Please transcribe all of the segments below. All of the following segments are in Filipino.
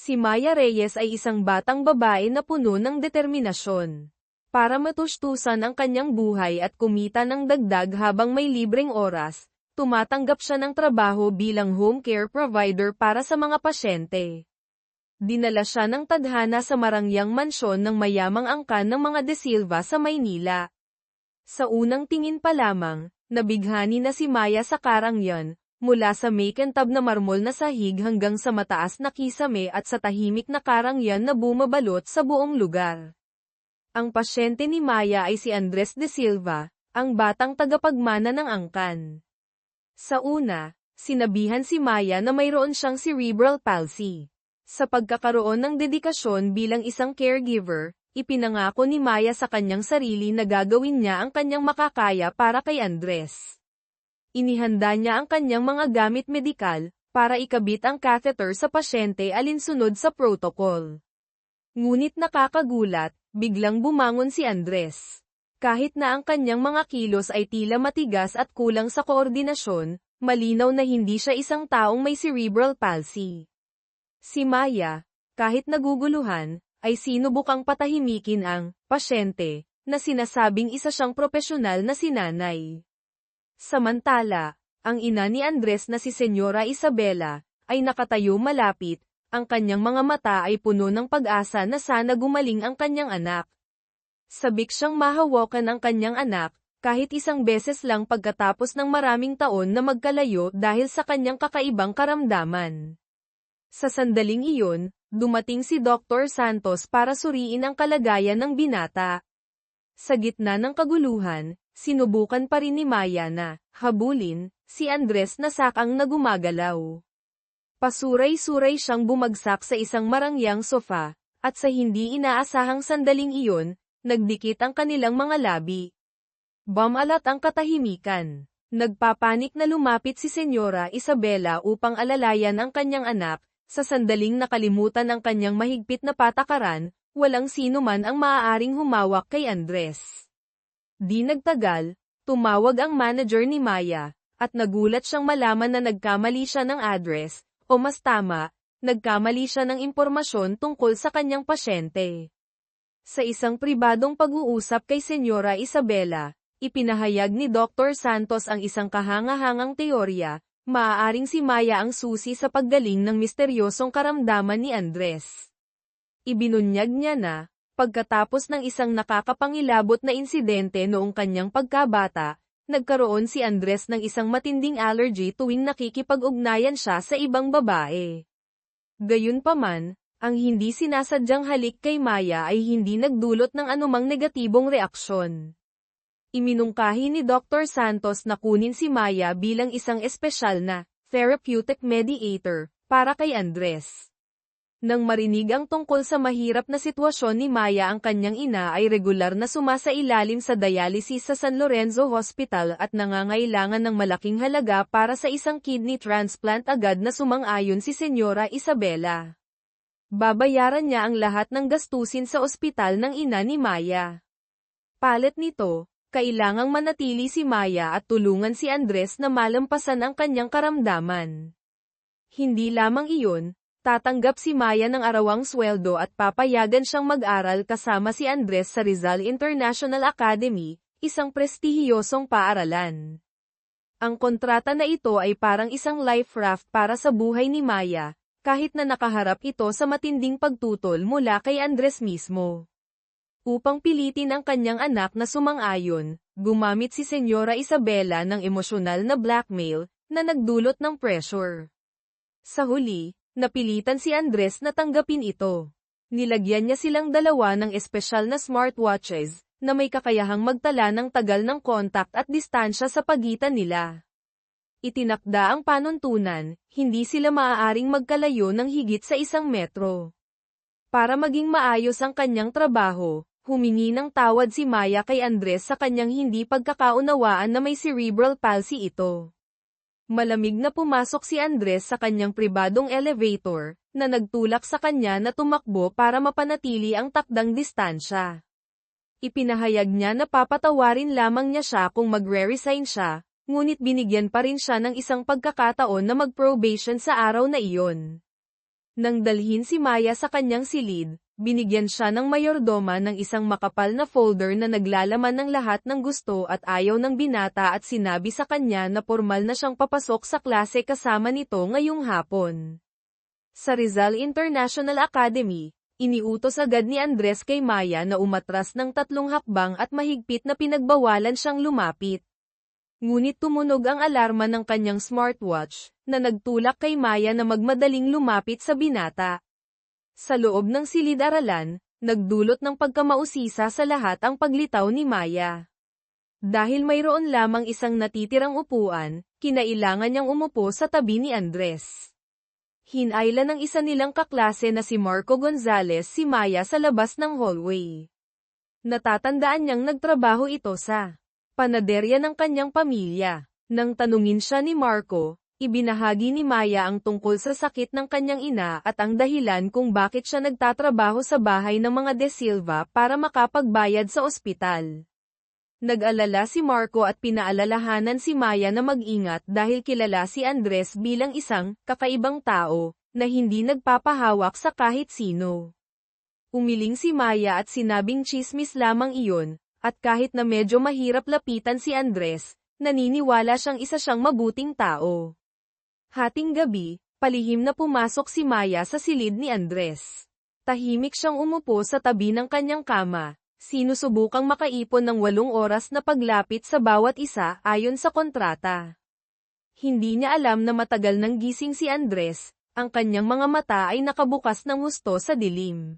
Si Maya Reyes ay isang batang babae na puno ng determinasyon. Para matustusan ang kanyang buhay at kumita ng dagdag habang may libreng oras, tumatanggap siya ng trabaho bilang home care provider para sa mga pasyente. Dinala siya ng tadhana sa marangyang mansyon ng mayamang angkan ng mga De Silva sa Maynila. Sa unang tingin pa lamang, nabighani na si Maya sa karangyan, mula sa may kintab na marmol na sahig hanggang sa mataas na kisame at sa tahimik na karangyan na bumabalot sa buong lugar. Ang pasyente ni Maya ay si Andres De Silva, ang batang tagapagmana ng angkan. Sa una, sinabihan si Maya na mayroon siyang cerebral palsy. Sa pagkakaroon ng dedikasyon bilang isang caregiver, ipinangako ni Maya sa kanyang sarili na gagawin niya ang kanyang makakaya para kay Andres. Inihanda niya ang kanyang mga gamit medikal, para ikabit ang catheter sa pasyente alinsunod sa protocol. Ngunit nakakagulat, biglang bumangon si Andres. Kahit na ang kanyang mga kilos ay tila matigas at kulang sa koordinasyon, malinaw na hindi siya isang taong may cerebral palsy. Si Maya, kahit naguguluhan, ay sinubukang patahimikin ang pasyente, na sinasabing isa siyang propesyonal na sinanay. Samantala, ang ina ni Andres na si Senyora Isabela, ay nakatayo malapit, ang kanyang mga mata ay puno ng pag-asa na sana gumaling ang kanyang anak. Sabik siyang mahawakan ang kanyang anak, kahit isang beses lang pagkatapos ng maraming taon na magkalayo dahil sa kanyang kakaibang karamdaman. Sa sandaling iyon, dumating si Dr. Santos para suriin ang kalagayan ng binata. Sa gitna ng kaguluhan, sinubukan pa rin ni Maya na habulin si Andres na sakang na gumagalaw. Pasuray-suray siyang bumagsak sa isang marangyang sofa, at sa hindi inaasahang sandaling iyon, nagdikit ang kanilang mga labi. Bumalat ang katahimikan. Nagpapanik na lumapit si Senyora Isabela upang alalayan ang kanyang anak. Sa sandaling nakalimutan ang kanyang mahigpit na patakaran, walang sino man ang maaaring humawak kay Andres. Di nagtagal, tumawag ang manager ni Maya, at nagulat siyang malaman na nagkamali siya ng address, o mas tama, nagkamali siya ng impormasyon tungkol sa kanyang pasyente. Sa isang pribadong pag-uusap kay Senyora Isabela, ipinahayag ni Dr. Santos ang isang kahanga-hangang teorya. Maaaring si Maya ang susi sa paggaling ng misteryosong karamdaman ni Andres. Ibinunyag niya na, pagkatapos ng isang nakakapangilabot na insidente noong kanyang pagkabata, nagkaroon si Andres ng isang matinding allergy tuwing nakikipag-ugnayan siya sa ibang babae. Gayunpaman, ang hindi sinasadyang halik kay Maya ay hindi nagdulot ng anumang negatibong reaksyon. Iminungkahi ni Dr. Santos na kunin si Maya bilang isang espesyal na therapeutic mediator para kay Andres. Nang marinig ang tungkol sa mahirap na sitwasyon ni Maya, ang kanyang ina ay regular na sumasailalim sa dialysis sa San Lorenzo Hospital at nangangailangan ng malaking halaga para sa isang kidney transplant. Agad na sumang-ayon si Senyora Isabela. Babayaran niya ang lahat ng gastusin sa ospital ng ina ni Maya. Palit nito, kailangang manatili si Maya at tulungan si Andres na malampasan ang kanyang karamdaman. Hindi lamang iyon, tatanggap si Maya ng arawang sweldo at papayagan siyang mag-aral kasama si Andres sa Rizal International Academy, isang prestihiyosong paaralan. Ang kontrata na ito ay parang isang life raft para sa buhay ni Maya, kahit na nakaharap ito sa matinding pagtutol mula kay Andres mismo. Upang pilitin ang kanyang anak na sumang-ayon, gumamit si Senyora Isabela ng emosyonal na blackmail, na nagdulot ng pressure. Sa huli, napilitan si Andres na tanggapin ito. Nilagyan niya silang dalawa ng espesyal na smartwatches, na may kakayahang magtala ng tagal ng kontak at distansya sa pagitan nila. Itinakda ang panuntunan, hindi sila maaaring magkalayo ng higit sa 1 metro. Para maging maayos ang kanyang trabaho, humingi ng tawad si Maya kay Andres sa kanyang hindi pagkakaunawaan na may cerebral palsy ito. Malamig na pumasok si Andres sa kanyang pribadong elevator, na nagtulak sa kanya na tumakbo para mapanatili ang takdang distansya. Ipinahayag niya na papatawarin lamang niya siya kung magre-resign siya, ngunit binigyan pa rin siya ng isang pagkakataon na mag-probation sa araw na iyon. Nang dalhin si Maya sa kanyang silid, binigyan siya ng mayordoma ng isang makapal na folder na naglalaman ng lahat ng gusto at ayaw ng binata at sinabi sa kanya na formal na siyang papasok sa klase kasama nito ngayong hapon. Sa Rizal International Academy, iniutos agad ni Andres kay Maya na umatras ng 3 hakbang at mahigpit na pinagbawalan siyang lumapit. Ngunit tumunog ang alarma ng kanyang smartwatch, na nagtulak kay Maya na magmadaling lumapit sa binata. Sa loob ng silid-aralan, nagdulot ng pagkamausisa sa lahat ang paglitaw ni Maya. Dahil mayroon lamang isang natitirang upuan, kinailangan niyang umupo sa tabi ni Andres. Hinayla ng isa nilang kaklase na si Marco Gonzalez si Maya sa labas ng hallway. Natatandaan niyang nagtrabaho ito sa panaderya ng kanyang pamilya. Nang tanungin siya ni Marco, ibinahagi ni Maya ang tungkol sa sakit ng kanyang ina at ang dahilan kung bakit siya nagtatrabaho sa bahay ng mga De Silva para makapagbayad sa ospital. Nag-alala si Marco at pinaalalahanan si Maya na mag-ingat dahil kilala si Andres bilang isang kakaibang tao na hindi nagpapahawak sa kahit sino. Umiling si Maya at sinabing tsismis lamang iyon, at kahit na medyo mahirap lapitan si Andres, naniniwala siyang isa siyang mabuting tao. Hating gabi, palihim na pumasok si Maya sa silid ni Andres. Tahimik siyang umupo sa tabi ng kanyang kama. Sinusubukang makaipon ng 8 oras na paglapit sa bawat isa ayon sa kontrata. Hindi niya alam na matagal nang gising si Andres, ang kanyang mga mata ay nakabukas ng husto sa dilim.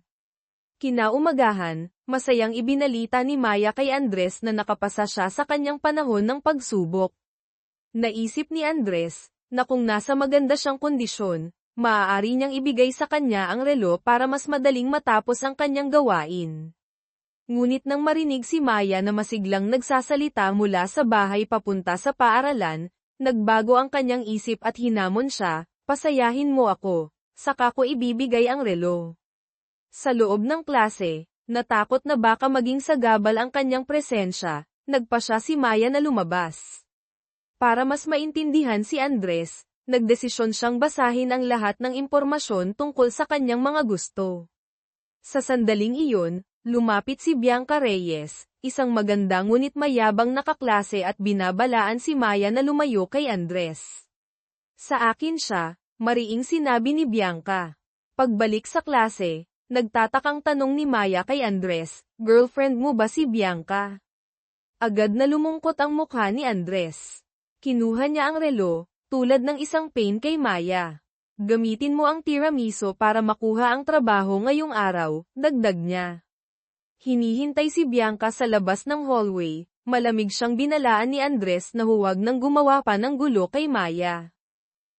Kinaumagahan, masayang ibinalita ni Maya kay Andres na nakapasa siya sa kanyang panahon ng pagsubok. Naisip ni Andres, na kung nasa maganda siyang kondisyon, maaari niyang ibigay sa kanya ang relo para mas madaling matapos ang kanyang gawain. Ngunit nang marinig si Maya na masiglang nagsasalita mula sa bahay papunta sa paaralan, nagbago ang kanyang isip at hinamon siya, pasayahin mo ako, saka ko ibibigay ang relo. Sa loob ng klase, natakot na baka maging sagabal ang kanyang presensya, nagpa siya si Maya na lumabas. Para mas maintindihan si Andres, nagdesisyon siyang basahin ang lahat ng impormasyon tungkol sa kanyang mga gusto. Sa sandaling iyon, lumapit si Bianca Reyes, isang maganda ngunit mayabang na kaklase at binabalaan si Maya na lumayo kay Andres. Sa akin siya, mariing sinabi ni Bianca. Pagbalik sa klase, nagtatakang tanong ni Maya kay Andres, girlfriend mo ba si Bianca? Agad na lumungkot ang mukha ni Andres. Kinuha niya ang relo, tulad ng isang pain kay Maya. Gamitin mo ang tiramisu para makuha ang trabaho ngayong araw, dagdag niya. Hinihintay si Bianca sa labas ng hallway, malamig siyang binalaan ni Andres na huwag nang gumawa pa ng gulo kay Maya.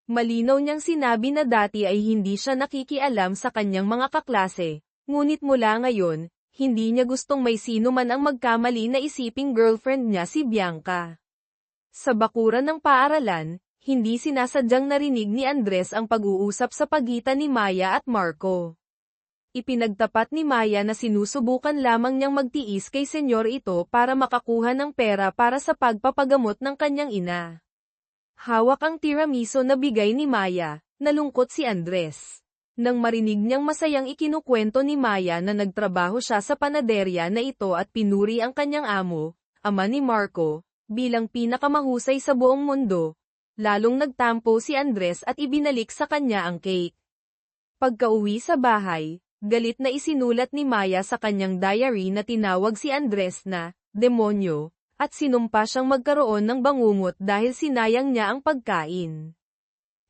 Malinaw niyang sinabi na dati ay hindi siya nakikialam sa kanyang mga kaklase, ngunit mula ngayon, hindi niya gustong may sino man ang magkamali na isiping girlfriend niya si Bianca. Sa bakuran ng paaralan, hindi sinasadyang narinig ni Andres ang pag-uusap sa pagitan ni Maya at Marco. Ipinagtapat ni Maya na sinusubukan lamang niyang magtiis kay senyor ito para makakuha ng pera para sa pagpapagamot ng kanyang ina. Hawak ang tiramisu na bigay ni Maya, nalungkot si Andres. Nang marinig niyang masayang ikinukwento ni Maya na nagtrabaho siya sa panaderya na ito at pinuri ang kanyang amo, ama ni Marco, bilang pinakamahusay sa buong mundo, lalong nagtampo si Andres at ibinalik sa kanya ang cake. Pagkauwi sa bahay, galit na isinulat ni Maya sa kanyang diary na tinawag si Andres na demonyo, at sinumpa siyang magkaroon ng bangungot dahil sinayang niya ang pagkain.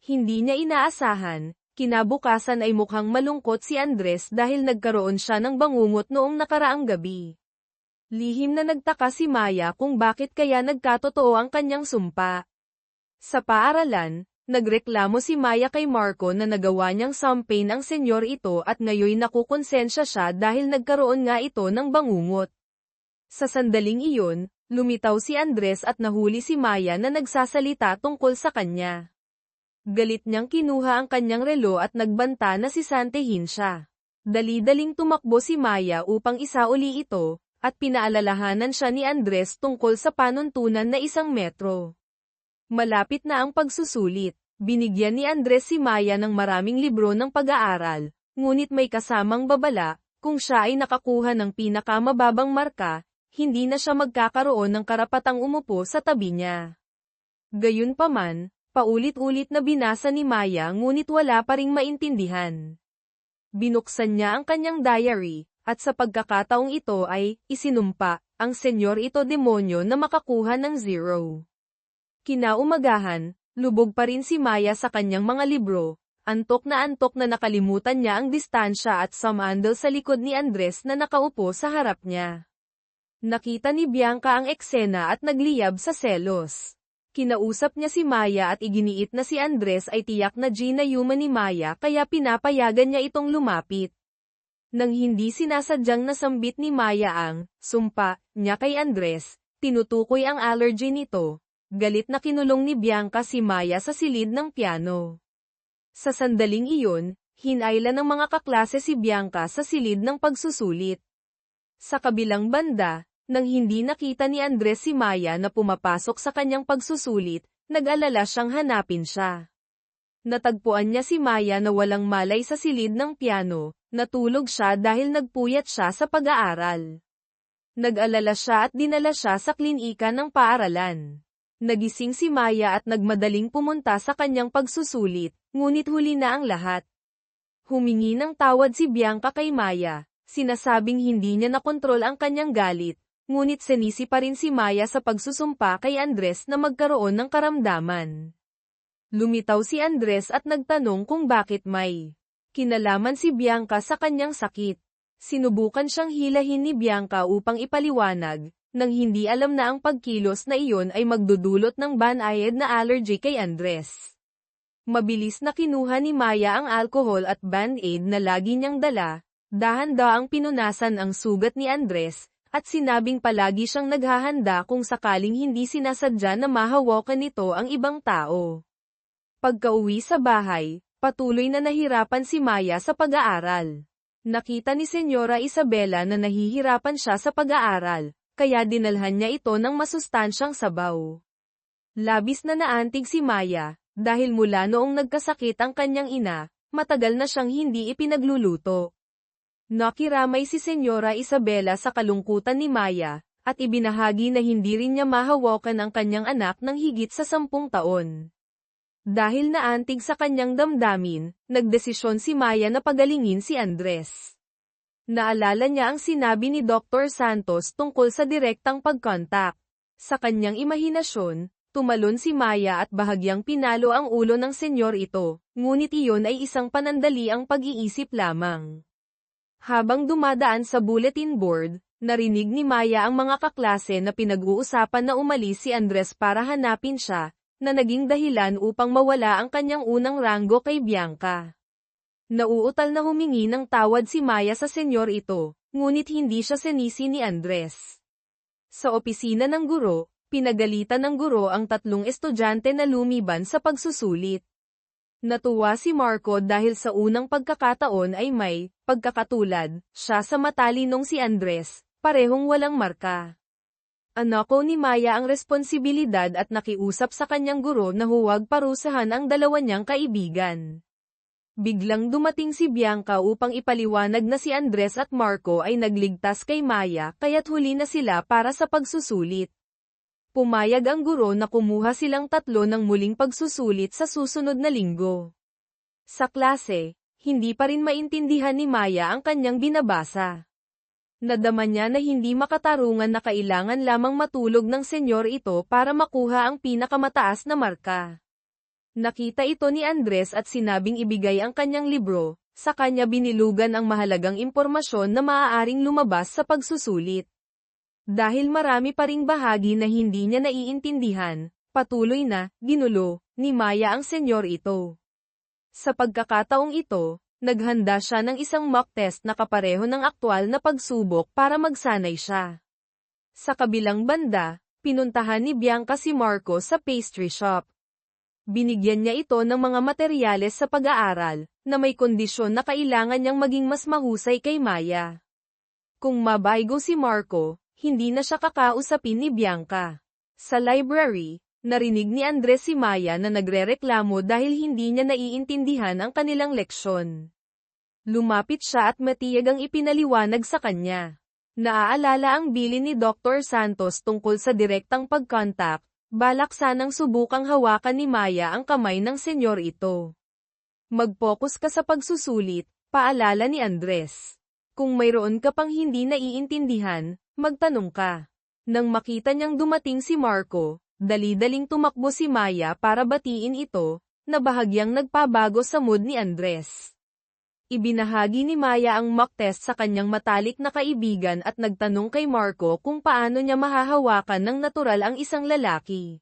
Hindi niya inaasahan, kinabukasan ay mukhang malungkot si Andres dahil nagkaroon siya ng bangungot noong nakaraang gabi. Lihim na nagtaka si Maya kung bakit kaya nagkatotoo ang kanyang sumpa. Sa paaralan, nagreklamo si Maya kay Marco na nagawa niyang sampain ang senyor ito at ngayon nakukonsensya siya dahil nagkaroon nga ito ng bangungot. Sa sandaling iyon, lumitaw si Andres at nahuli si Maya na nagsasalita tungkol sa kanya. Galit niyang kinuha ang kanyang relo at nagbanta na sisantehin siya. Dali-daling tumakbo si Maya upang isauli ito, at pinaalalahanan siya ni Andres tungkol sa panuntunan na 1 metro. Malapit na ang pagsusulit. Binigyan ni Andres si Maya ng maraming libro ng pag-aaral, ngunit may kasamang babala, kung siya ay nakakuha ng pinakamababang marka, hindi na siya magkakaroon ng karapatang umupo sa tabi niya. Gayunpaman, paulit-ulit na binasa ni Maya ngunit wala pa ring maintindihan. Binuksan niya ang kanyang diary, at sa pagkakataong ito ay, isinumpa, ang senyor ito demonyo na makakuha ng 0. Kinaumagahan, lubog pa rin si Maya sa kanyang mga libro, antok na nakalimutan niya ang distansya at sumandal sa likod ni Andres na nakaupo sa harap niya. Nakita ni Bianca ang eksena at nagliyab sa selos. Kinausap niya si Maya at iginiit na si Andres ay tiyak na ginayuma ni Maya kaya pinapayagan niya itong lumapit. Nang hindi sinasadyang nasambit ni Maya ang sumpa niya kay Andres, tinutukoy ang allergy nito. Galit na kinulong ni Bianca si Maya sa silid ng piano. Sa sandaling iyon, hinayla ng mga kaklase si Bianca sa silid ng pagsusulit. Sa kabilang banda, nang hindi nakita ni Andres si Maya na pumapasok sa kanyang pagsusulit, nag-alala siyang hanapin siya. Natagpuan niya si Maya na walang malay sa silid ng piano, natulog siya dahil nagpuyat siya sa pag-aaral. Nag-alala siya at dinala siya sa klinika ng paaralan. Nagising si Maya at nagmadaling pumunta sa kanyang pagsusulit, ngunit huli na ang lahat. Humingi ng tawad si Bianca kay Maya, sinasabing hindi niya nakontrol ang kanyang galit, ngunit sinisi pa rin si Maya sa pagsusumpa kay Andres na magkaroon ng karamdaman. Lumitaw si Andres at nagtanong kung bakit may kinalaman si Bianca sa kanyang sakit. Sinubukan siyang hilahin ni Bianca upang ipaliwanag, nang hindi alam na ang pagkilos na iyon ay magdudulot ng banayad na allergy kay Andres. Mabilis na kinuha ni Maya ang alcohol at band-aid na lagi niyang dala, dahan-daang pinunasan ang sugat ni Andres, at sinabing palagi siyang naghahanda kung sakaling hindi sinasadya na mahawakan nito ang ibang tao. Pagkauwi sa bahay, patuloy na nahirapan si Maya sa pag-aaral. Nakita ni Senyora Isabela na nahihirapan siya sa pag-aaral, kaya dinalhan niya ito ng masustansyang sabaw. Labis na naantig si Maya, dahil mula noong nagkasakit ang kanyang ina, matagal na siyang hindi ipinagluluto. Nakiramay si Senyora Isabela sa kalungkutan ni Maya, at ibinahagi na hindi rin niya mahawakan ang kanyang anak ng higit sa 10 taon. Dahil naantig sa kanyang damdamin, nagdesisyon si Maya na pagalingin si Andres. Naalala niya ang sinabi ni Dr. Santos tungkol sa direktang pagkontak. Sa kanyang imahinasyon, tumalon si Maya at bahagyang pinalo ang ulo ng senyor ito, ngunit iyon ay isang panandaliang pag-iisip lamang. Habang dumadaan sa bulletin board, narinig ni Maya ang mga kaklase na pinag-uusapan na umalis si Andres para hanapin siya, na naging dahilan upang mawala ang kanyang unang ranggo kay Bianca. Nauutal na humingi ng tawad si Maya sa senyor ito, ngunit hindi siya sinisi ni Andres. Sa opisina ng guro, pinagalitan ng guro ang 3 estudyante na lumiban sa pagsusulit. Natuwa si Marco dahil sa unang pagkakataon ay may pagkakatulad siya sa matalinong si Andres, parehong walang marka. Anako ni Maya ang responsibilidad at nakiusap sa kanyang guro na huwag parusahan ang dalawa niyang kaibigan. Biglang dumating si Bianca upang ipaliwanag na si Andres at Marco ay nagligtas kay Maya kaya't huli na sila para sa pagsusulit. Pumayag ang guro na kumuha silang 3 ng muling pagsusulit sa susunod na linggo. Sa klase, hindi pa rin maintindihan ni Maya ang kanyang binabasa. Nadama niya na hindi makatarungan na kailangan lamang matulog ng senyor ito para makuha ang pinakamataas na marka. Nakita ito ni Andres at sinabing ibigay ang kanyang libro, sa kanya binilugan ang mahalagang impormasyon na maaaring lumabas sa pagsusulit. Dahil marami pa ring bahagi na hindi niya naiintindihan, patuloy na, ginulo, ni Maya ang senyor ito. Sa pagkakataong ito, naghanda siya ng isang mock test na kapareho ng aktwal na pagsubok para magsanay siya. Sa kabilang banda, pinuntahan ni Bianca si Marco sa pastry shop. Binigyan niya ito ng mga materyales sa pag-aaral, na may kondisyon na kailangan niyang maging mas mahusay kay Maya. Kung mabaygo si Marco, hindi na siya kakausapin ni Bianca. Sa library, Narinig ni Andres si Maya na nagrereklamo dahil hindi niya naiintindihan ang kanilang leksyon. Lumapit siya at matiyag ang ipinaliwanag sa kanya. Naaalala ang bilin ni Dr. Santos tungkol sa direktang pagkontak, balak sanang subukang hawakan ni Maya ang kamay ng senyor ito. Mag-focus ka sa pagsusulit, paalala ni Andres. Kung mayroon ka pang hindi naiintindihan, magtanong ka. Nang makita niyang dumating si Marco, dali-daling tumakbo si Maya para batiin ito, na bahagyang nagpabago sa mood ni Andres. Ibinahagi ni Maya ang mock test sa kanyang matalik na kaibigan at nagtanong kay Marco kung paano niya mahahawakan ng natural ang isang lalaki.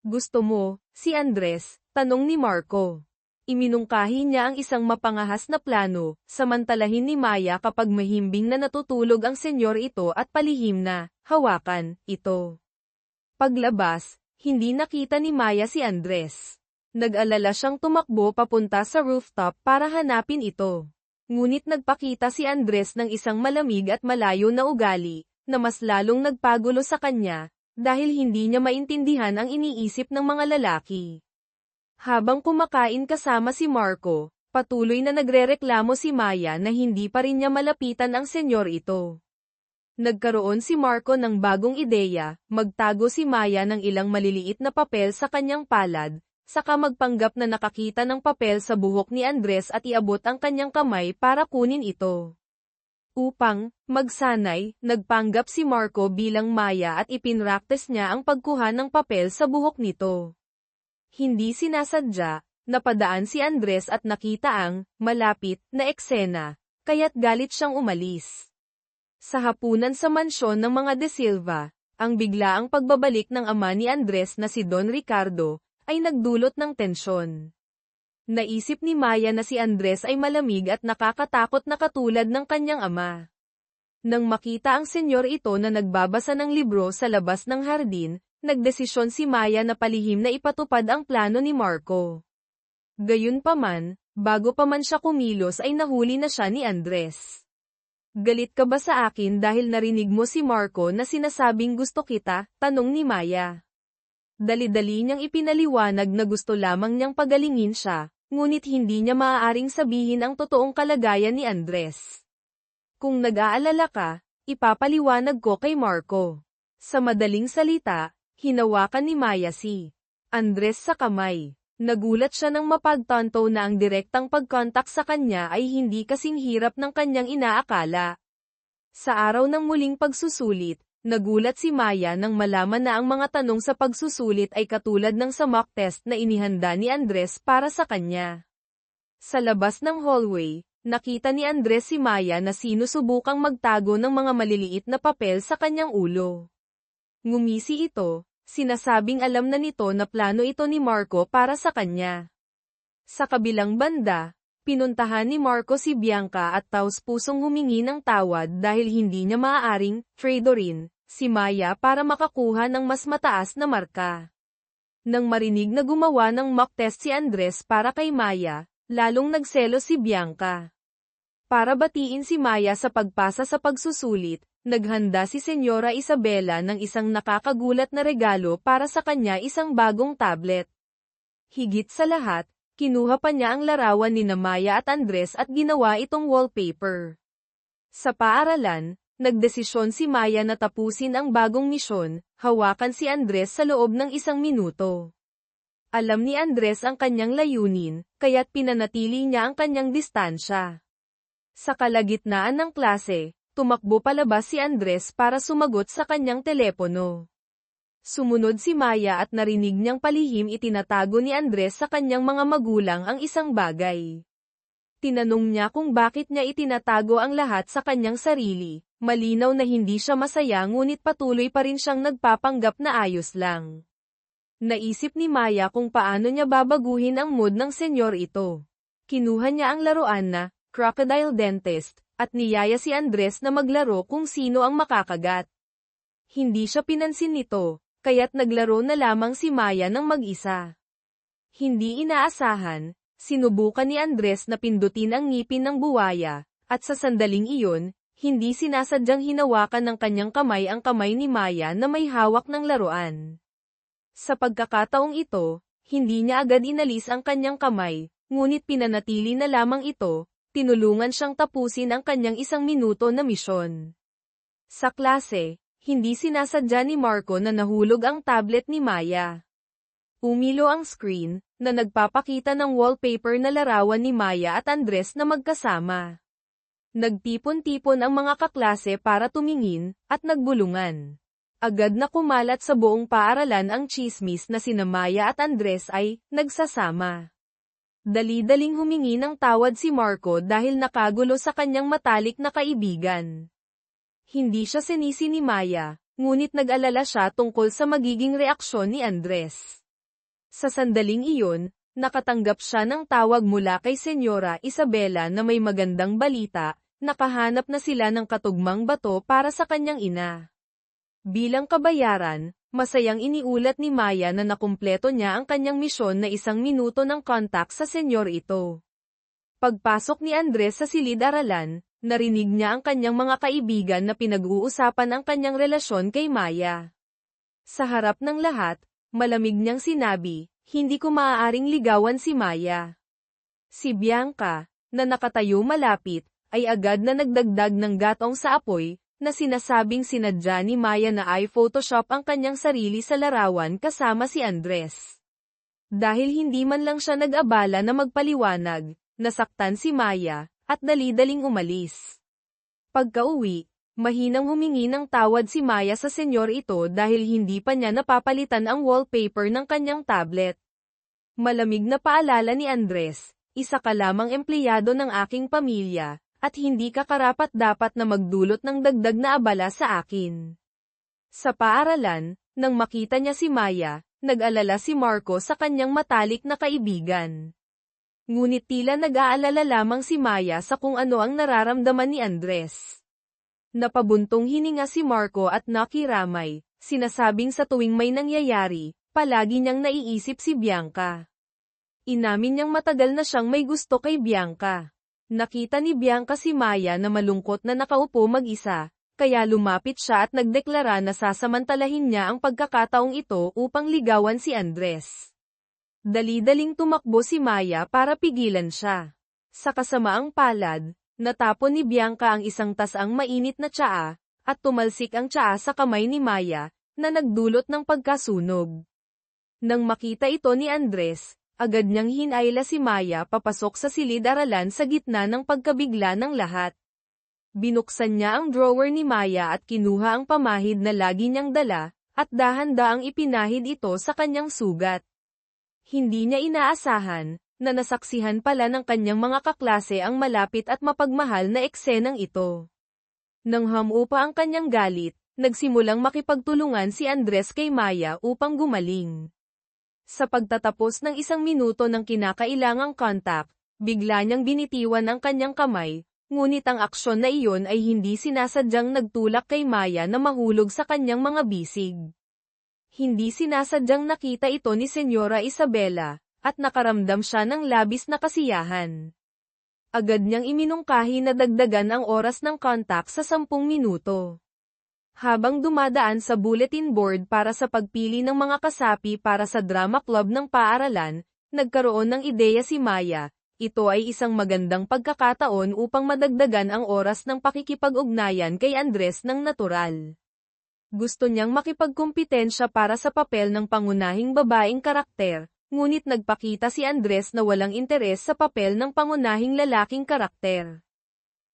Gusto mo, si Andres? Tanong ni Marco. Iminungkahi niya ang isang mapangahas na plano, samantalahin ni Maya kapag mahimbing na natutulog ang senyor ito at palihim na, hawakan, ito. Paglabas, hindi nakita ni Maya si Andres. Nag-alala siyang tumakbo papunta sa rooftop para hanapin ito. Ngunit nagpakita si Andres ng isang malamig at malayo na ugali, na mas lalong nagpagulo sa kanya, dahil hindi niya maintindihan ang iniisip ng mga lalaki. Habang kumakain kasama si Marco, patuloy na nagrereklamo si Maya na hindi pa rin niya malapitan ang senyor ito. Nagkaroon si Marco ng bagong ideya, magtago si Maya ng ilang maliliit na papel sa kanyang palad, saka magpanggap na nakakita ng papel sa buhok ni Andres at iabot ang kanyang kamay para kunin ito. Upang magsanay, nagpanggap si Marco bilang Maya at ipinraktis niya ang pagkuha ng papel sa buhok nito. Hindi sinasadya, napadaan si Andres at nakita ang malapit na eksena, kaya't galit siyang umalis. Sa hapunan sa mansyon ng mga De Silva, ang biglaang pagbabalik ng ama ni Andres na si Don Ricardo, ay nagdulot ng tensyon. Naisip ni Maya na si Andres ay malamig at nakakatakot na katulad ng kanyang ama. Nang makita ang senyor ito na nagbabasa ng libro sa labas ng hardin, nagdesisyon si Maya na palihim na ipatupad ang plano ni Marco. Gayunpaman, bago pa man siya kumilos ay nahuli na siya ni Andres. Galit ka ba sa akin dahil narinig mo si Marco na sinasabing gusto kita? Tanong ni Maya. Dali-dali niyang ipinaliwanag na gusto lamang niyang pagalingin siya, ngunit hindi niya maaaring sabihin ang totoong kalagayan ni Andres. Kung nag-aalala ka, ipapaliwanag ko kay Marco. Sa madaling salita, hinawakan ni Maya si Andres sa kamay. Nagulat siya nang mapagtanto na ang direktang pagkontak sa kanya ay hindi kasing hirap ng kanyang inaakala. Sa araw ng muling pagsusulit, nagulat si Maya nang malaman na ang mga tanong sa pagsusulit ay katulad ng sa mock test na inihanda ni Andres para sa kanya. Sa labas ng hallway, nakita ni Andres si Maya na sinusubukang magtago ng mga maliliit na papel sa kanyang ulo. Ngumisi ito, sinasabing alam na nito na plano ito ni Marco para sa kanya. Sa kabilang banda, pinuntahan ni Marco si Bianca at taos-pusong humingi ng tawad dahil hindi niya maaaring tradorin si Maya para makakuha ng mas mataas na marka. Nang marinig na gumawa ng mock test si Andres para kay Maya, lalong nagselos si Bianca. Para batiin si Maya sa pagpasa sa pagsusulit, naghanda si Senyora Isabela ng isang nakakagulat na regalo para sa kanya, isang bagong tablet. Higit sa lahat, kinuha pa niya ang larawan ni Maya at Andres at ginawa itong wallpaper. Sa paaralan, nagdesisyon si Maya na tapusin ang bagong misyon, hawakan si Andres sa loob ng 1 minuto. Alam ni Andres ang kanyang layunin, kaya't pinanatili niya ang kanyang distansya. Sa kalagitnaan ng klase, tumakbo palabas si Andres para sumagot sa kanyang telepono. Sumunod si Maya at narinig niyang palihim itinatago ni Andres sa kanyang mga magulang ang isang bagay. Tinanong niya kung bakit niya itinatago ang lahat sa kanyang sarili. Malinaw na hindi siya masaya ngunit patuloy pa rin siyang nagpapanggap na ayos lang. Naisip ni Maya kung paano niya babaguhin ang mood ng senyor ito. Kinuha niya ang laruan na Crocodile Dentist, at niyaya si Andres na maglaro kung sino ang makakagat. Hindi siya pinansin nito, kaya't naglaro na lamang si Maya ng mag-isa. Hindi inaasahan, sinubukan ni Andres na pindutin ang ngipin ng buwaya, at sa sandaling iyon, hindi sinasadyang hinawakan ng kanyang kamay ang kamay ni Maya na may hawak ng laruan. Sa pagkakataong ito, hindi niya agad inalis ang kanyang kamay, ngunit pinanatili na lamang ito, tinulungan siyang tapusin ang kanyang 1 minuto na misyon. Sa klase, hindi sinasadya ni Marco na nahulog ang tablet ni Maya. Umilo ang screen, na nagpapakita ng wallpaper na larawan ni Maya at Andres na magkasama. Nagtipon-tipon ang mga kaklase para tumingin, at nagbulungan. Agad na kumalat sa buong paaralan ang tsismis na sina Maya at Andres ay nagsasama. Dali-daling humingi ng tawad si Marco dahil nakagulo sa kanyang matalik na kaibigan. Hindi siya sinisi ni Maya, ngunit nag-alala siya tungkol sa magiging reaksyon ni Andres. Sa sandaling iyon, nakatanggap siya ng tawag mula kay Senyora Isabela na may magandang balita, nakahanap na sila ng katugmang bato para sa kanyang ina. Bilang kabayaran, masayang iniulat ni Maya na nakumpleto niya ang kanyang misyon na 1 minuto ng kontak sa senyor ito. Pagpasok ni Andres sa silid-aralan, narinig niya ang kanyang mga kaibigan na pinag-uusapan ang kanyang relasyon kay Maya. Sa harap ng lahat, malamig niyang sinabi, hindi ko maaaring ligawan si Maya. Si Bianca, na nakatayo malapit, ay agad na nagdagdag ng gatong sa apoy, na sinasabing sinadya ni Maya na i-photoshop ang kanyang sarili sa larawan kasama si Andres. Dahil hindi man lang siya nag-abala na magpaliwanag, nasaktan si Maya, at dali-daling umalis. Pagka-uwi, mahinang humingi ng tawad si Maya sa senyor ito dahil hindi pa niya napapalitan ang wallpaper ng kanyang tablet. Malamig na paalala ni Andres, isa ka lamang empleyado ng aking pamilya, at hindi ka karapat-dapat na magdulot ng dagdag na abala sa akin. Sa paaralan, nang makita niya si Maya, nag-alala si Marco sa kanyang matalik na kaibigan. Ngunit tila nag-aalala lamang si Maya sa kung ano ang nararamdaman ni Andres. Napabuntong hininga si Marco at nakiramay, sinasabing sa tuwing may nangyayari, palagi niyang naiisip si Bianca. Inamin niyang matagal na siyang may gusto kay Bianca. Nakita ni Bianca si Maya na malungkot na nakaupo mag-isa, kaya lumapit siya at nagdeklara na sasamantalahin niya ang pagkakataong ito upang ligawan si Andres. Dali-daling tumakbo si Maya para pigilan siya. Sa kasamaang palad, natapon ni Bianca ang isang tasang mainit na tsaa, at tumalsik ang tsaa sa kamay ni Maya, na nagdulot ng pagkasunog. Nang makita ito ni Andres, agad niyang hinayla si Maya papasok sa silid-aralan sa gitna ng pagkabigla ng lahat. Binuksan niya ang drawer ni Maya at kinuha ang pamahid na lagi niyang dala, at dahan-daang ipinahid ito sa kanyang sugat. Hindi niya inaasahan, na nasaksihan pala ng kanyang mga kaklase ang malapit at mapagmahal na eksenang ito. Nang hamupa ang kanyang galit, nagsimulang makipagtulungan si Andres kay Maya upang gumaling. Sa pagtatapos ng 1 minuto ng kinakailangang kontak, bigla niyang binitiwan ang kanyang kamay, ngunit ang aksyon na iyon ay hindi sinasadyang nagtulak kay Maya na mahulog sa kanyang mga bisig. Hindi sinasadyang nakita ito ni Senyora Isabela, at nakaramdam siya ng labis na kasiyahan. Agad niyang iminungkahi na dagdagan ang oras ng kontak sa 10 minuto. Habang dumadaan sa bulletin board para sa pagpili ng mga kasapi para sa drama club ng paaralan, nagkaroon ng ideya si Maya. Ito ay isang magandang pagkakataon upang madagdagan ang oras ng pakikipag-ugnayan kay Andres ng natural. Gusto niyang makipagkumpitensya para sa papel ng pangunahing babaeng karakter, ngunit nagpakita si Andres na walang interes sa papel ng pangunahing lalaking karakter.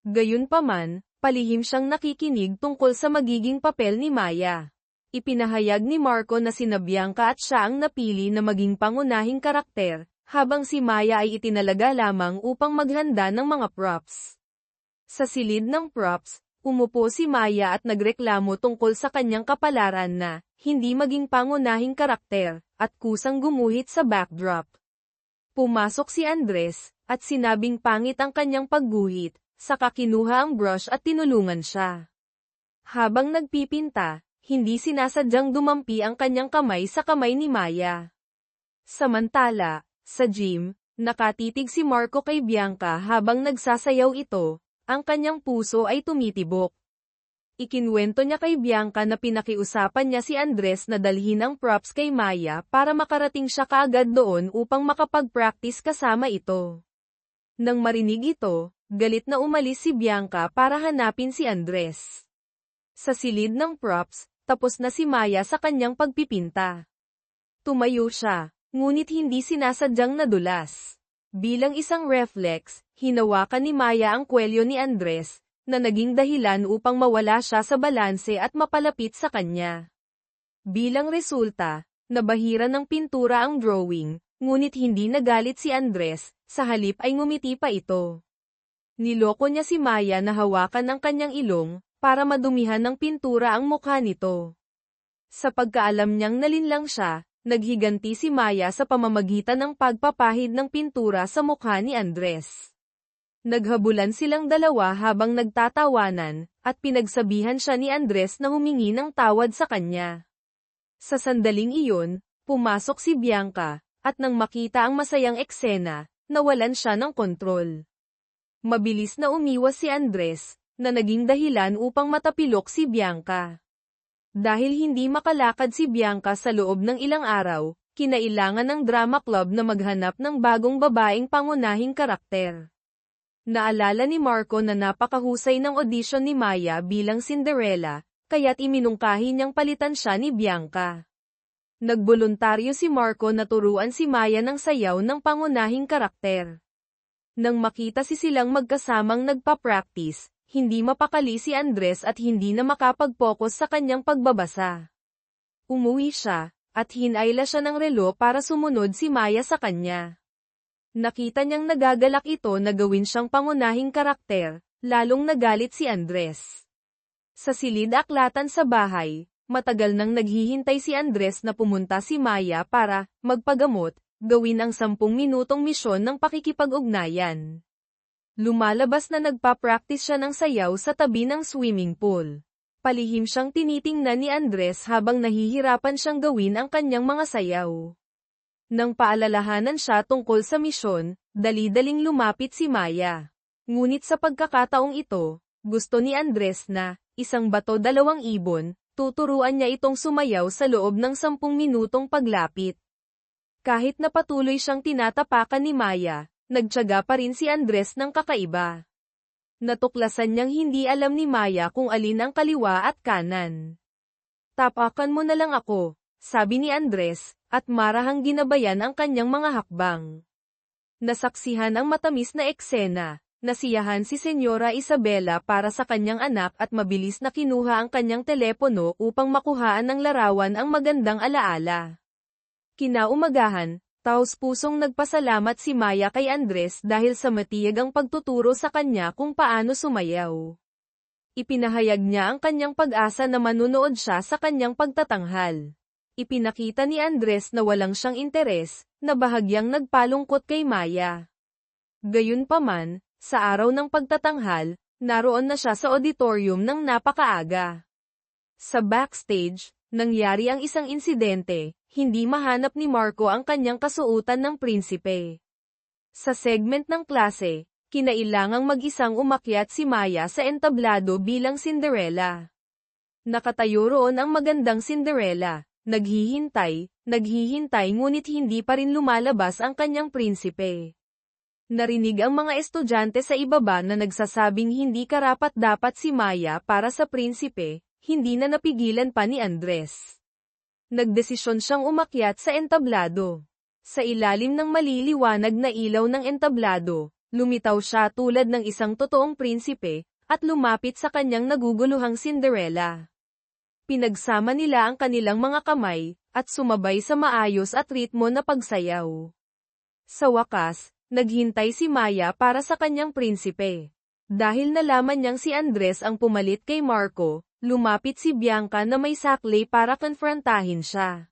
Gayunpaman, palihim siyang nakikinig tungkol sa magiging papel ni Maya. Ipinahayag ni Marco na sina Bianca at siya ang napili na maging pangunahing karakter, habang si Maya ay itinalaga lamang upang maghanda ng mga props. Sa silid ng props, umupo si Maya at nagreklamo tungkol sa kanyang kapalaran na hindi maging pangunahing karakter, at kusang gumuhit sa backdrop. Pumasok si Andres, at sinabing pangit ang kanyang pagguhit. Saka kinuha ang brush at tinulungan siya. Habang nagpipinta, hindi sinasadyang dumampi ang kanyang kamay sa kamay ni Maya. Samantala, sa gym, nakatitig si Marco kay Bianca habang nagsasayaw ito, ang kanyang puso ay tumitibok. Ikinwento niya kay Bianca na pinakiusapan niya si Andres na dalhin ang props kay Maya para makarating siya kaagad doon upang makapag-practice kasama ito. Nang marinig ito, galit na umalis si Bianca para hanapin si Andres. Sa silid ng props, tapos na si Maya sa kanyang pagpipinta. Tumayo siya, ngunit hindi sinasadyang nadulas. Bilang isang reflex, hinawakan ni Maya ang kwelyo ni Andres, na naging dahilan upang mawala siya sa balanse at mapalapit sa kanya. Bilang resulta, nabahira ng pintura ang drawing, ngunit hindi nagalit si Andres, sa halip ay ngumiti pa ito. Niloko niya si Maya na hawakan ang kanyang ilong, para madumihan ng pintura ang mukha nito. Sa pagkaalam niyang nalinlang siya, naghiganti si Maya sa pamamagitan ng pagpapahid ng pintura sa mukha ni Andres. Naghabulan silang dalawa habang nagtatawanan, at pinagsabihan siya ni Andres na humingi ng tawad sa kanya. Sa sandaling iyon, pumasok si Bianca, at nang makita ang masayang eksena, nawalan siya ng kontrol. Mabilis na umiwas si Andres, na naging dahilan upang matapilok si Bianca. Dahil hindi makalakad si Bianca sa loob ng ilang araw, kinailangan ng drama club na maghanap ng bagong babaeng pangunahing karakter. Naalala ni Marco na napakahusay ng audition ni Maya bilang Cinderella, kaya't iminungkahi niyang palitan siya ni Bianca. Nagboluntaryo si Marco na turuan si Maya ng sayaw ng pangunahing karakter. Nang makita silang magkasamang nagpa-practice, hindi mapakali si Andres at hindi na makapag-focus sa kanyang pagbabasa. Umuwi siya, at hinayla siya ng relo para sumunod si Maya sa kanya. Nakita niyang nagagalak ito na gawin siyang pangunahing karakter, lalong nagalit si Andres. Sa silid-aklatan sa bahay, matagal nang naghihintay si Andres na pumunta si Maya para magpagamot, gawin ang 10 minutong misyon ng pakikipag-ugnayan. Lumalabas na nagpa-practice siya ng sayaw sa tabi ng swimming pool. Palihim siyang tinitingnan ni Andres habang nahihirapan siyang gawin ang kanyang mga sayaw. Nang paalalahanan siya tungkol sa misyon, dali-daling lumapit si Maya. Ngunit sa pagkakataong ito, gusto ni Andres na, isang bato 2 ibon, tuturuan niya itong sumayaw sa loob ng 10 minutong paglapit. Kahit na patuloy siyang tinatapakan ni Maya, nagtiyaga pa rin si Andres ng kakaiba. Natuklasan niyang hindi alam ni Maya kung alin ang kaliwa at kanan. Tapakan mo na lang ako, sabi ni Andres, at marahang ginabayan ang kanyang mga hakbang. Nasaksihan ang matamis na eksena, nasiyahan si Senyora Isabela para sa kanyang anak at mabilis na kinuha ang kanyang telepono upang makuhaan ng larawan ang magandang alaala. Kinaumagahan, taos-pusong nagpasalamat si Maya kay Andres dahil sa matiyag ang pagtuturo sa kanya kung paano sumayaw. Ipinahayag niya ang kanyang pag-asa na manunood siya sa kanyang pagtatanghal. Ipinakita ni Andres na walang siyang interes, na bahagyang nagpalungkot kay Maya. Gayunpaman, sa araw ng pagtatanghal, naroon na siya sa auditorium ng napakaaga. Sa backstage, nangyari ang isang insidente, hindi mahanap ni Marco ang kanyang kasuotan ng prinsipe. Sa segment ng klase, kinailangang mag-isang umakyat si Maya sa entablado bilang Cinderella. Nakatayo roon ang magandang Cinderella. Naghihintay ngunit hindi pa rin lumalabas ang kanyang prinsipe. Narinig ang mga estudyante sa ibaba na nagsasabing hindi karapat-dapat si Maya para sa prinsipe, hindi na napigilan pa ni Andres. Nagdesisyon siyang umakyat sa entablado. Sa ilalim ng maliliwanag na ilaw ng entablado, lumitaw siya tulad ng isang totoong prinsipe, at lumapit sa kanyang naguguluhang Cinderella. Pinagsama nila ang kanilang mga kamay, at sumabay sa maayos at ritmo na pagsayaw. Sa wakas, naghintay si Maya para sa kanyang prinsipe. Dahil nalaman niyang si Andres ang pumalit kay Marco, lumapit si Bianca na may saklay para konfrontahin siya.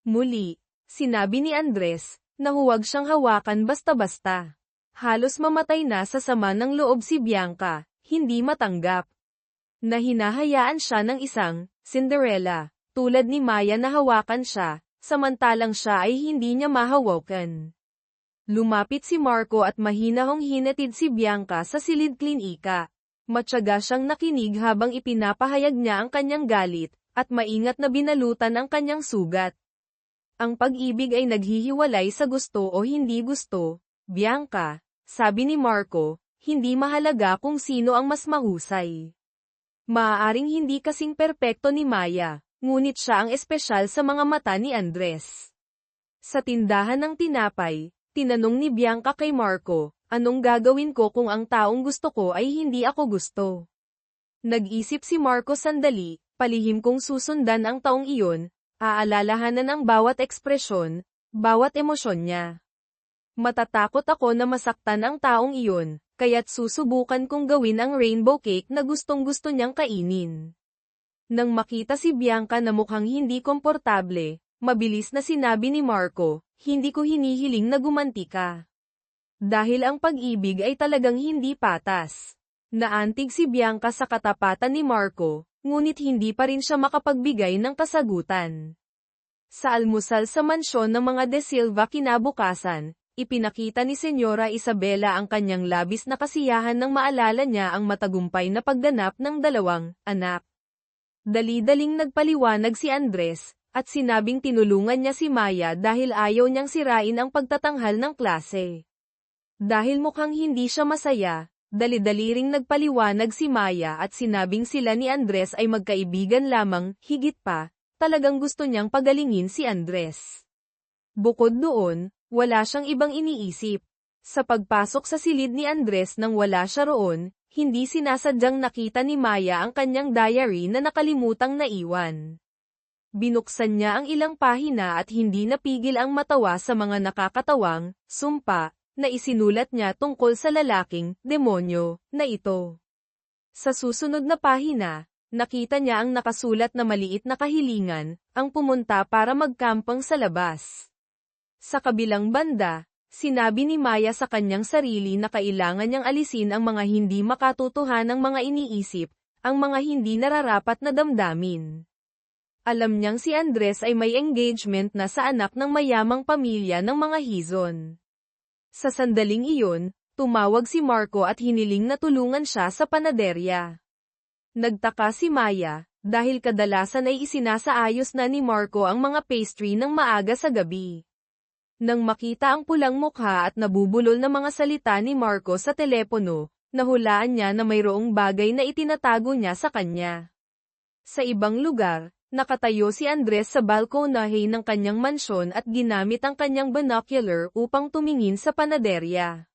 Muli, sinabi ni Andres, na huwag siyang hawakan basta-basta. Halos mamatay na sa sama ng loob si Bianca, hindi matanggap. Na hinahayaan siya ng isang Cinderella, tulad ni Maya na hawakan siya, samantalang siya ay hindi niya mahawakan. Lumapit si Marco at mahinahong hinatid si Bianca sa silid klinika. Matyaga siyang nakinig habang ipinapahayag niya ang kanyang galit, at maingat na binalutan ang kanyang sugat. Ang pag-ibig ay naghihiwalay sa gusto o hindi gusto, Bianca, sabi ni Marco, hindi mahalaga kung sino ang mas mahusay. Maaaring hindi kasing perpekto ni Maya, ngunit siya ang espesyal sa mga mata ni Andres. Sa tindahan ng tinapay, tinanong ni Bianca kay Marco, anong gagawin ko kung ang taong gusto ko ay hindi ako gusto? Nag-isip si Marco sandali, palihim kong susundan ang taong iyon, aalalahanan ang bawat ekspresyon, bawat emosyon niya. Matatakot ako na masaktan ang taong iyon, kaya't susubukan kong gawin ang rainbow cake na gustong-gusto niyang kainin. Nang makita si Bianca na mukhang hindi komportable, mabilis na sinabi ni Marco, hindi ko hinihiling na gumanti ka. Dahil ang pag-ibig ay talagang hindi patas. Naantig si Bianca sa katapatan ni Marco, ngunit hindi pa rin siya makapagbigay ng kasagutan. Sa almusal sa mansyon ng mga De Silva kinabukasan, ipinakita ni Senyora Isabela ang kanyang labis na kasiyahan nang maalala niya ang matagumpay na pagganap ng 2 anak. Dali-daling nagpaliwanag si Andres, at sinabing tinulungan niya si Maya dahil ayaw niyang sirain ang pagtatanghal ng klase. Dahil mukhang hindi siya masaya, dali-dali ring nagpaliwanag si Maya at sinabing sila ni Andres ay magkaibigan lamang, higit pa, talagang gusto niyang pagalingin si Andres. Bukod doon, wala siyang ibang iniisip. Sa pagpasok sa silid ni Andres nang wala siya roon, hindi sinasadyang nakita ni Maya ang kanyang diary na nakalimutang naiwan. Binuksan niya ang ilang pahina at hindi napigil ang matawa sa mga nakakatawang sumpa na isinulat niya tungkol sa lalaking demonyo na ito. Sa susunod na pahina, nakita niya ang nakasulat na maliit na kahilingan, ang pumunta para magkampang sa labas. Sa kabilang banda, sinabi ni Maya sa kanyang sarili na kailangan niyang alisin ang mga hindi makatotohanang mga iniisip, ang mga hindi nararapat na damdamin. Alam niyang si Andres ay may engagement na sa anak ng mayamang pamilya ng mga Hizon. Sa sandaling iyon, tumawag si Marco at hiniling na tulungan siya sa panaderya. Nagtaka si Maya, dahil kadalasan ay isinasaayos na ni Marco ang mga pastry ng maaga sa gabi. Nang makita ang pulang mukha at nabubulol na mga salita ni Marco sa telepono, nahulaan niya na mayroong bagay na itinatago niya sa kanya. Sa ibang lugar, nakatayo si Andres sa balkonahe ng kanyang mansyon at ginamit ang kanyang binocular upang tumingin sa panaderya.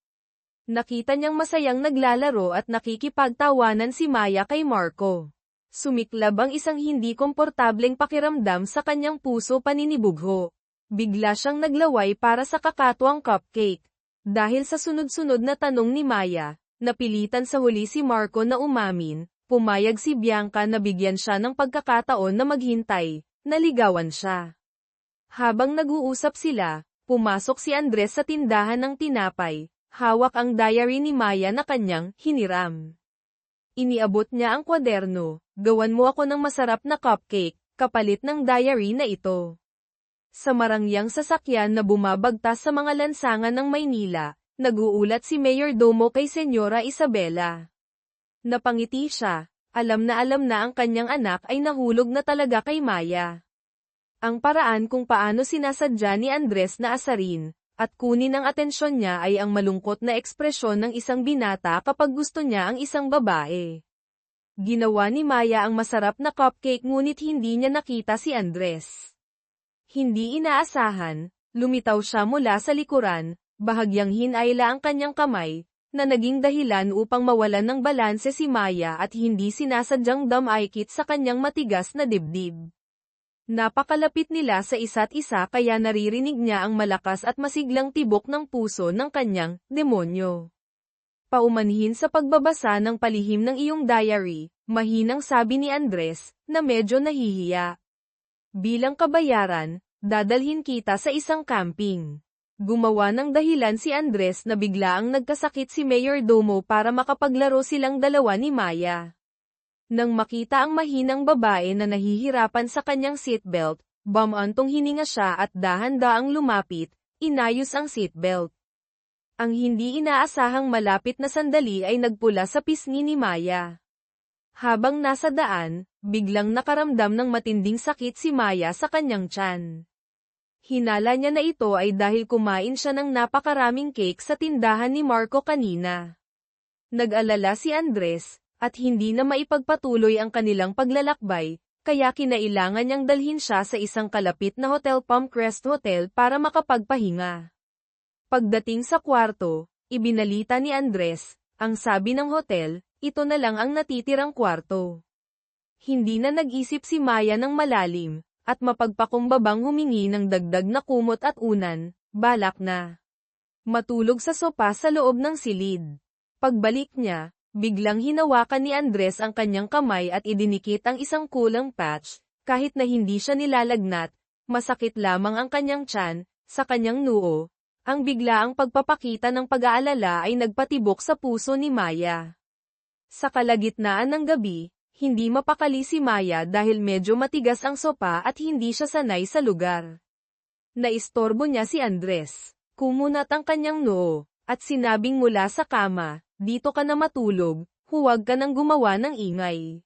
Nakita niyang masayang naglalaro at nakikipagtawanan si Maya kay Marco. Sumiklab ang isang hindi komportableng pakiramdam sa kanyang puso paninibugho. Bigla siyang naglaway para sa kakatuwang cupcake. Dahil sa sunod-sunod na tanong ni Maya, napilitan sa huli si Marco na umamin, pumayag si Bianca na bigyan siya ng pagkakataon na maghintay, naligawan siya. Habang nag-uusap sila, pumasok si Andres sa tindahan ng tinapay, hawak ang diary ni Maya na kanyang hiniram. Iniabot niya ang kwaderno, gawan mo ako ng masarap na cupcake, kapalit ng diary na ito. Sa marangyang sasakyan na bumabagtas sa mga lansangan ng Maynila, nag-uulat si Mayor Domo kay Senyora Isabela. Napangiti siya, alam na ang kanyang anak ay nahulog na talaga kay Maya. Ang paraan kung paano sinasadya ni Andres na asarin, at kunin ang atensyon niya ay ang malungkot na ekspresyon ng isang binata kapag gusto niya ang isang babae. Ginawa ni Maya ang masarap na cupcake ngunit hindi niya nakita si Andres. Hindi inaasahan, lumitaw siya mula sa likuran, bahagyang hinayla ang kanyang kamay, na naging dahilan upang mawalan ng balanse si Maya at hindi sinasadyang damaykit sa kanyang matigas na dibdib. Napakalapit nila sa isa't isa kaya naririnig niya ang malakas at masiglang tibok ng puso ng kanyang demonyo. Paumanhin sa pagbabasa ng palihim ng iyong diary, mahinang sabi ni Andres, na medyo nahihiya. Bilang kabayaran, dadalhin kita sa isang camping. Gumawa ng dahilan si Andres na biglaang nagkasakit si Mayor Domo para makapaglaro silang dalawa ni Maya. Nang makita ang mahinang babae na nahihirapan sa kanyang seatbelt, bumantong hininga siya at dahan-daang lumapit, inayos ang seatbelt. Ang hindi inaasahang malapit na sandali ay nagpula sa pisngi ni Maya. Habang nasa daan, biglang nakaramdam ng matinding sakit si Maya sa kanyang tiyan. Hinala niya na ito ay dahil kumain siya ng napakaraming cake sa tindahan ni Marco kanina. Nag-alala si Andres, at hindi na maipagpatuloy ang kanilang paglalakbay, kaya kinailangan niyang dalhin siya sa isang kalapit na Hotel Palmcrest Hotel para makapagpahinga. Pagdating sa kwarto, ibinalita ni Andres, ang sabi ng hotel, ito na lang ang natitirang kwarto. Hindi na nag-isip si Maya ng malalim, at mapagpakumbabang humingi ng dagdag na kumot at unan, balak na matulog sa sopa sa loob ng silid. Pagbalik niya, biglang hinawakan ni Andres ang kanyang kamay at idinikit ang isang kulang patch, kahit na hindi siya nilalagnat, masakit lamang ang kanyang tiyan, sa kanyang noo. Ang biglaang pagpapakita ng pag-aalala ay nagpatibok sa puso ni Maya. Sa kalagitnaan ng gabi, hindi mapakali si Maya dahil medyo matigas ang sopa at hindi siya sanay sa lugar. Naistorbo niya si Andres. Kumunat ang kanyang noo, at sinabing mula sa kama, dito ka na matulog, huwag ka nang gumawa ng ingay.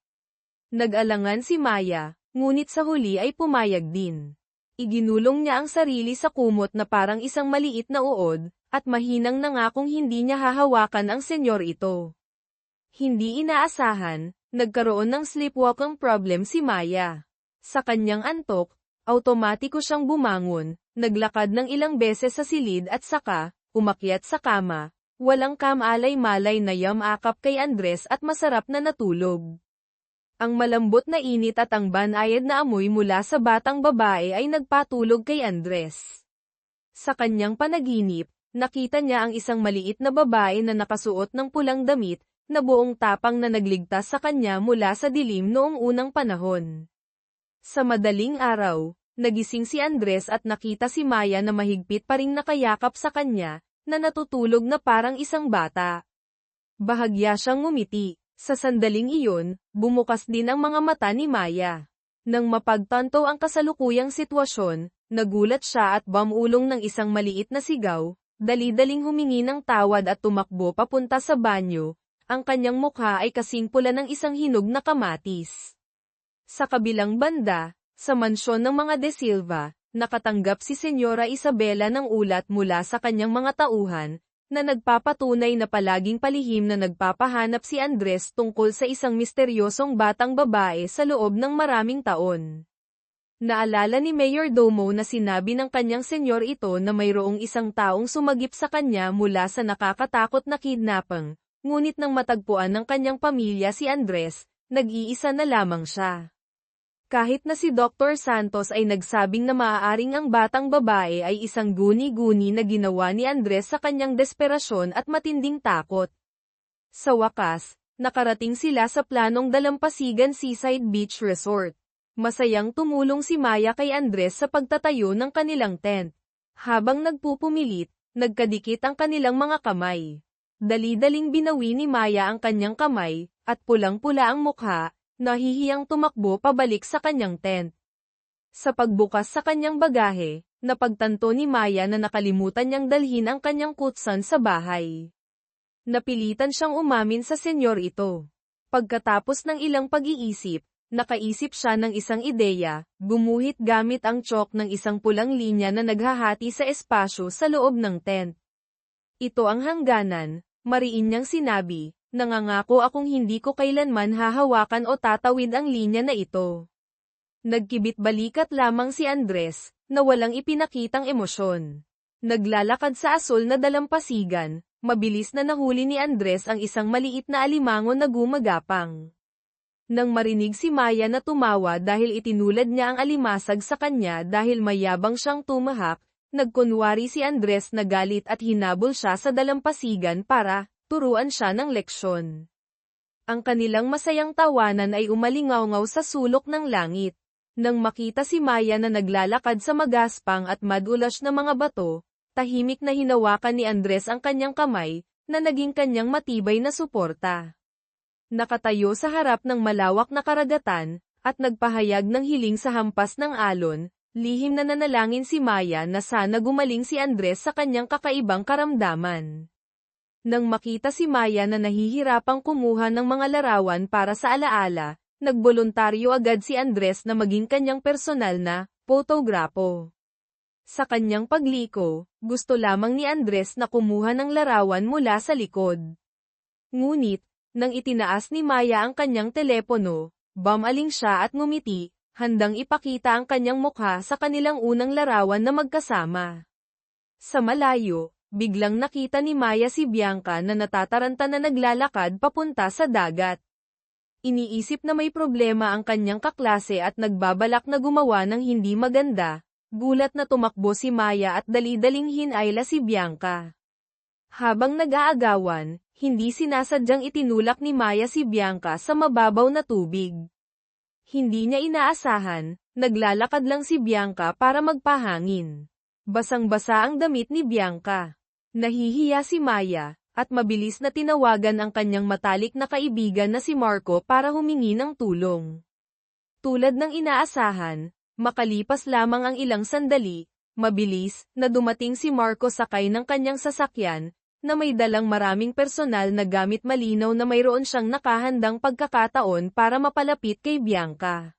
Nag-alangan si Maya, ngunit sa huli ay pumayag din. Iginulong niya ang sarili sa kumot na parang isang maliit na uod, at mahinang nangakong hindi niya hahawakan ang senyor ito. Hindi inaasahan, nagkaroon ng sleepwalking problem si Maya. Sa kanyang antok, automatiko siyang bumangon, naglakad ng ilang beses sa silid at saka, umakyat sa kama, walang kamalay-malay na yamakap kay Andres at masarap na natulog. Ang malambot na init at ang banayad na amoy mula sa batang babae ay nagpatulog kay Andres. Sa kanyang panaginip, nakita niya ang isang maliit na babae na nakasuot ng pulang damit, na buong tapang na nagligtas sa kanya mula sa dilim noong unang panahon. Sa madaling araw, nagising si Andres at nakita si Maya na mahigpit pa ring nakayakap sa kanya, na natutulog na parang isang bata. Bahagya siyang ngumiti. Sa sandaling iyon, bumukas din ang mga mata ni Maya. Nang mapagtanto ang kasalukuyang sitwasyon, nagulat siya at bumulong ng isang maliit na sigaw, dali-daling humingi ng tawad at tumakbo papunta sa banyo. Ang kanyang mukha ay kasing pula ng isang hinog na kamatis. Sa kabilang banda, sa mansyon ng mga De Silva, nakatanggap si Senyora Isabela ng ulat mula sa kanyang mga tauhan, na nagpapatunay na palaging palihim na nagpapahanap si Andres tungkol sa isang misteryosong batang babae sa loob ng maraming taon. Naalala ni Mayor Domo na sinabi ng kanyang senyor ito na mayroong isang taong sumagip sa kanya mula sa nakakatakot na kidnapping. Ngunit nang matagpuan ng kanyang pamilya si Andres, nag-iisa na lamang siya. Kahit na si Dr. Santos ay nagsabing na maaaring ang batang babae ay isang guni-guni na ginawa ni Andres sa kanyang desperasyon at matinding takot. Sa wakas, nakarating sila sa planong Dalampasigan Seaside Beach Resort. Masayang tumulong si Maya kay Andres sa pagtatayo ng kanilang tent. Habang nagpupumilit, nagkadikit ang kanilang mga kamay. Dali-daling binawi ni Maya ang kanyang kamay, at pulang-pula ang mukha, nahihiyang tumakbo pabalik sa kanyang tent. Sa pagbukas sa kanyang bagahe, napagtanto ni Maya na nakalimutan niyang dalhin ang kanyang kutsan sa bahay. Napilitan siyang umamin sa senyor ito. Pagkatapos ng ilang pag-iisip, nakaisip siya ng isang ideya, gumuhit gamit ang chalk ng isang pulang linya na naghahati sa espasyo sa loob ng tent. Ito ang hangganan, mariin niyang sinabi, nangangako akong hindi ko kailanman hahawakan o tatawid ang linya na ito. Nagkibit balikat lamang si Andres, na walang ipinakitang emosyon. Naglalakad sa asul na dalampasigan, mabilis na nahuli ni Andres ang isang maliit na alimango na gumagapang. Nang marinig si Maya na tumawa dahil itinulad niya ang alimasag sa kanya dahil mayabang siyang tumahak, nagkunwari si Andres na galit at hinabol siya sa dalampasigan para turuan siya ng leksyon. Ang kanilang masayang tawanan ay umalingaw-ngaw sa sulok ng langit. Nang makita si Maya na naglalakad sa magaspang at madulas na mga bato, tahimik na hinawakan ni Andres ang kanyang kamay, na naging kanyang matibay na suporta. Nakatayo sa harap ng malawak na karagatan, at nagpahayag ng hiling sa hampas ng alon, Lihim na nanalangin si Maya na sana gumaling si Andres sa kanyang kakaibang karamdaman. Nang makita si Maya na nahihirapang kumuha ng mga larawan para sa alaala, nagboluntaryo agad si Andres na maging kanyang personal na fotograpo. Sa kanyang pagliko, gusto lamang ni Andres na kumuha ng larawan mula sa likod. Ngunit, nang itinaas ni Maya ang kanyang telepono, bumaling siya at ngumiti, handang ipakita ang kanyang mukha sa kanilang unang larawan na magkasama. Sa malayo, biglang nakita ni Maya si Bianca na natataranta na naglalakad papunta sa dagat. Iniisip na may problema ang kanyang kaklase at nagbabalak na gumawa ng hindi maganda, gulat na tumakbo si Maya at dali-daling hinayla si Bianca. Habang nag-aagawan, hindi sinasadyang itinulak ni Maya si Bianca sa mababaw na tubig. Hindi niya inaasahan, naglalakad lang si Bianca para magpahangin. Basang-basa ang damit ni Bianca. Nahihiya si Maya, at mabilis na tinawagan ang kanyang matalik na kaibigan na si Marco para humingi ng tulong. Tulad ng inaasahan, makalipas lamang ang ilang sandali, mabilis na dumating si Marco sakay ng kanyang sasakyan, na may dalang maraming personal na gamit malinaw na mayroon siyang nakahandang pagkakataon para mapalapit kay Bianca.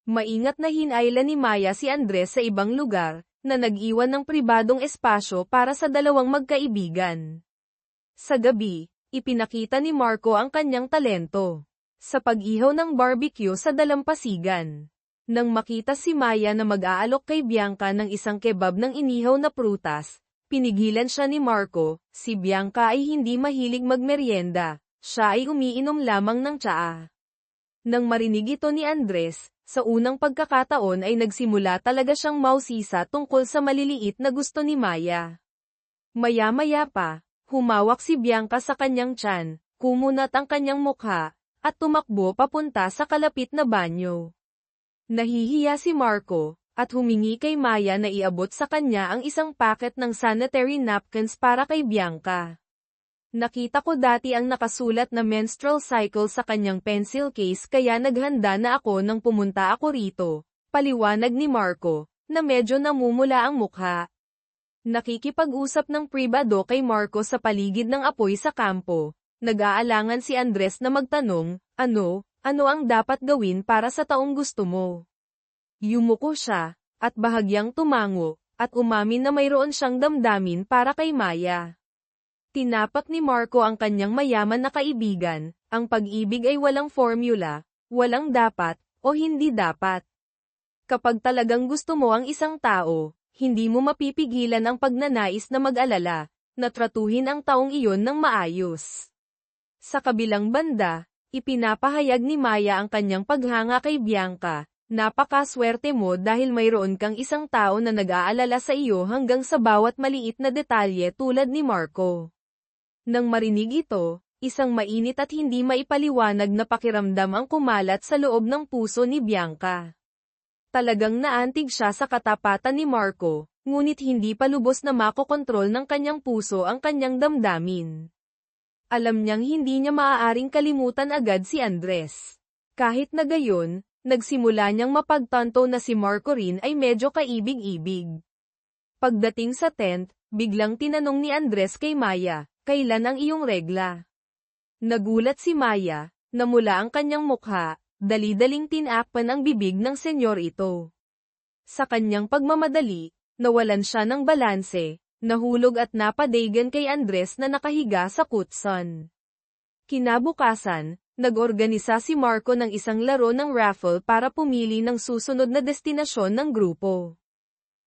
Maingat na hinayla ni Maya si Andres sa ibang lugar, na nag-iwan ng pribadong espasyo para sa dalawang magkaibigan. Sa gabi, ipinakita ni Marco ang kanyang talento sa pag-ihaw ng barbecue sa dalampasigan. Nang makita si Maya na mag-aalok kay Bianca ng isang kebab ng inihaw na prutas, pinigilan siya ni Marco. Si Bianca ay hindi mahilig magmeryenda, siya ay umiinom lamang ng tsaa. Nang marinig ito ni Andres, sa unang pagkakataon ay nagsimula talaga siyang mausisa tungkol sa maliliit na gusto ni Maya. Maya-maya pa, humawak si Bianca sa kanyang tiyan, kumunat ang kanyang mukha, at tumakbo papunta sa kalapit na banyo. Nahihiya si Marco, at humingi kay Maya na iabot sa kanya ang isang packet ng sanitary napkins para kay Bianca. Nakita ko dati ang nakasulat na menstrual cycle sa kanyang pencil case kaya naghanda na ako nang pumunta ako rito, paliwanag ni Marco, na medyo namumula ang mukha. Nakikipag-usap ng pribado kay Marco sa paligid ng apoy sa kampo. Nag-aalangan si Andres na magtanong, ano ang dapat gawin para sa taong gusto mo? Yumuko siya, at bahagyang tumango, at umamin na mayroon siyang damdamin para kay Maya. Tinapak ni Marco ang kanyang mayaman na kaibigan, ang pag-ibig ay walang formula, walang dapat, o hindi dapat. Kapag talagang gusto mo ang isang tao, hindi mo mapipigilan ang pagnanais na mag-alala, na tratuhin ang taong iyon ng maayos. Sa kabilang banda, ipinapahayag ni Maya ang kanyang paghanga kay Bianca. Napakaswerte mo dahil mayroon kang isang tao na nag-aalala sa iyo hanggang sa bawat maliit na detalye tulad ni Marco. Nang marinig ito, isang mainit at hindi maipaliwanag na pakiramdam ang kumalat sa loob ng puso ni Bianca. Talagang naantig siya sa katapatan ni Marco, ngunit hindi pa lubos na makokontrol ng kanyang puso ang kanyang damdamin. Alam niyang hindi niya maaaring kalimutan agad si Andres. Kahit na gayon, nagsimula niyang mapagtanto na si Marco rin ay medyo kaibig-ibig. Pagdating sa tent, biglang tinanong ni Andres kay Maya, kailan ang iyong regla? Nagulat si Maya, namula ang kanyang mukha, dali-daling tinakpan ang bibig ng senyor ito. Sa kanyang pagmamadali, nawalan siya ng balanse, nahulog at napadagan kay Andres na nakahiga sa kutson. Kinabukasan, nag-organisa si Marco ng isang laro ng raffle para pumili ng susunod na destinasyon ng grupo.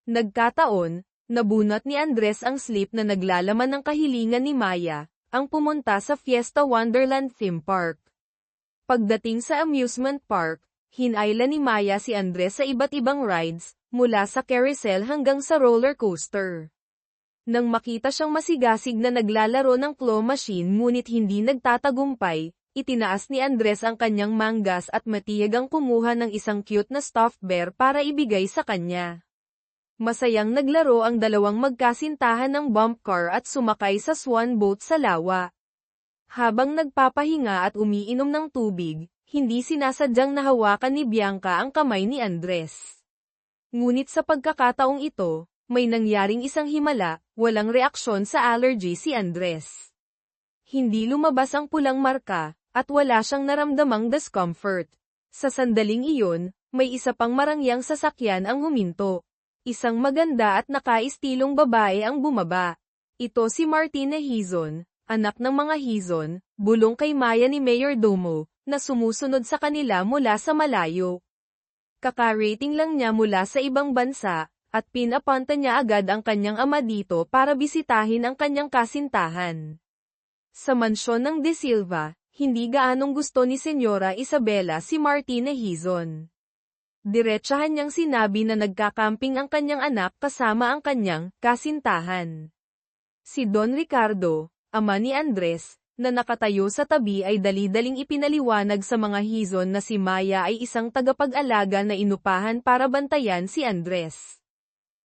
Nagkataon, nabunot ni Andres ang slip na naglalaman ng kahilingan ni Maya, ang pumunta sa Fiesta Wonderland Theme Park. Pagdating sa amusement park, hinayla ni Maya si Andres sa iba't ibang rides, mula sa carousel hanggang sa roller coaster. Nang makita siyang masigasig na naglalaro ng claw machine ngunit hindi nagtatagumpay, itinaas ni Andres ang kanyang manggas at matiyagang kumuha ng isang cute na stuffed bear para ibigay sa kanya. Masayang naglaro ang dalawang magkasintahan ng bump car at sumakay sa swan boat sa lawa. Habang nagpapahinga at umiinom ng tubig, hindi sinasadyang nahawakan ni Bianca ang kamay ni Andres. Ngunit sa pagkakataong ito, may nangyaring isang himala, walang reaksyon sa allergy si Andres. Hindi lumabas ang pulang marka, at wala siyang naramdamang discomfort. Sa sandaling iyon, may isa pang marangyang sasakyan ang huminto. Isang maganda at nakaistilong babae ang bumaba. Ito si Martina Hizon, anak ng mga Hizon, bulong kay Maya ni Mayor Domo, na sumusunod sa kanila mula sa malayo. Kaka-rating lang niya mula sa ibang bansa, at pinapunta niya agad ang kanyang ama dito para bisitahin ang kanyang kasintahan. Sa mansyon ng De Silva, hindi gaanong gusto ni Senyora Isabela si Martina Hizon. Diretsahan niyang sinabi na nagkakamping ang kanyang anak kasama ang kanyang kasintahan. Si Don Ricardo, ama ni Andres, na nakatayo sa tabi ay dali-daling ipinaliwanag sa mga Hizon na si Maya ay isang tagapag-alaga na inupahan para bantayan si Andres.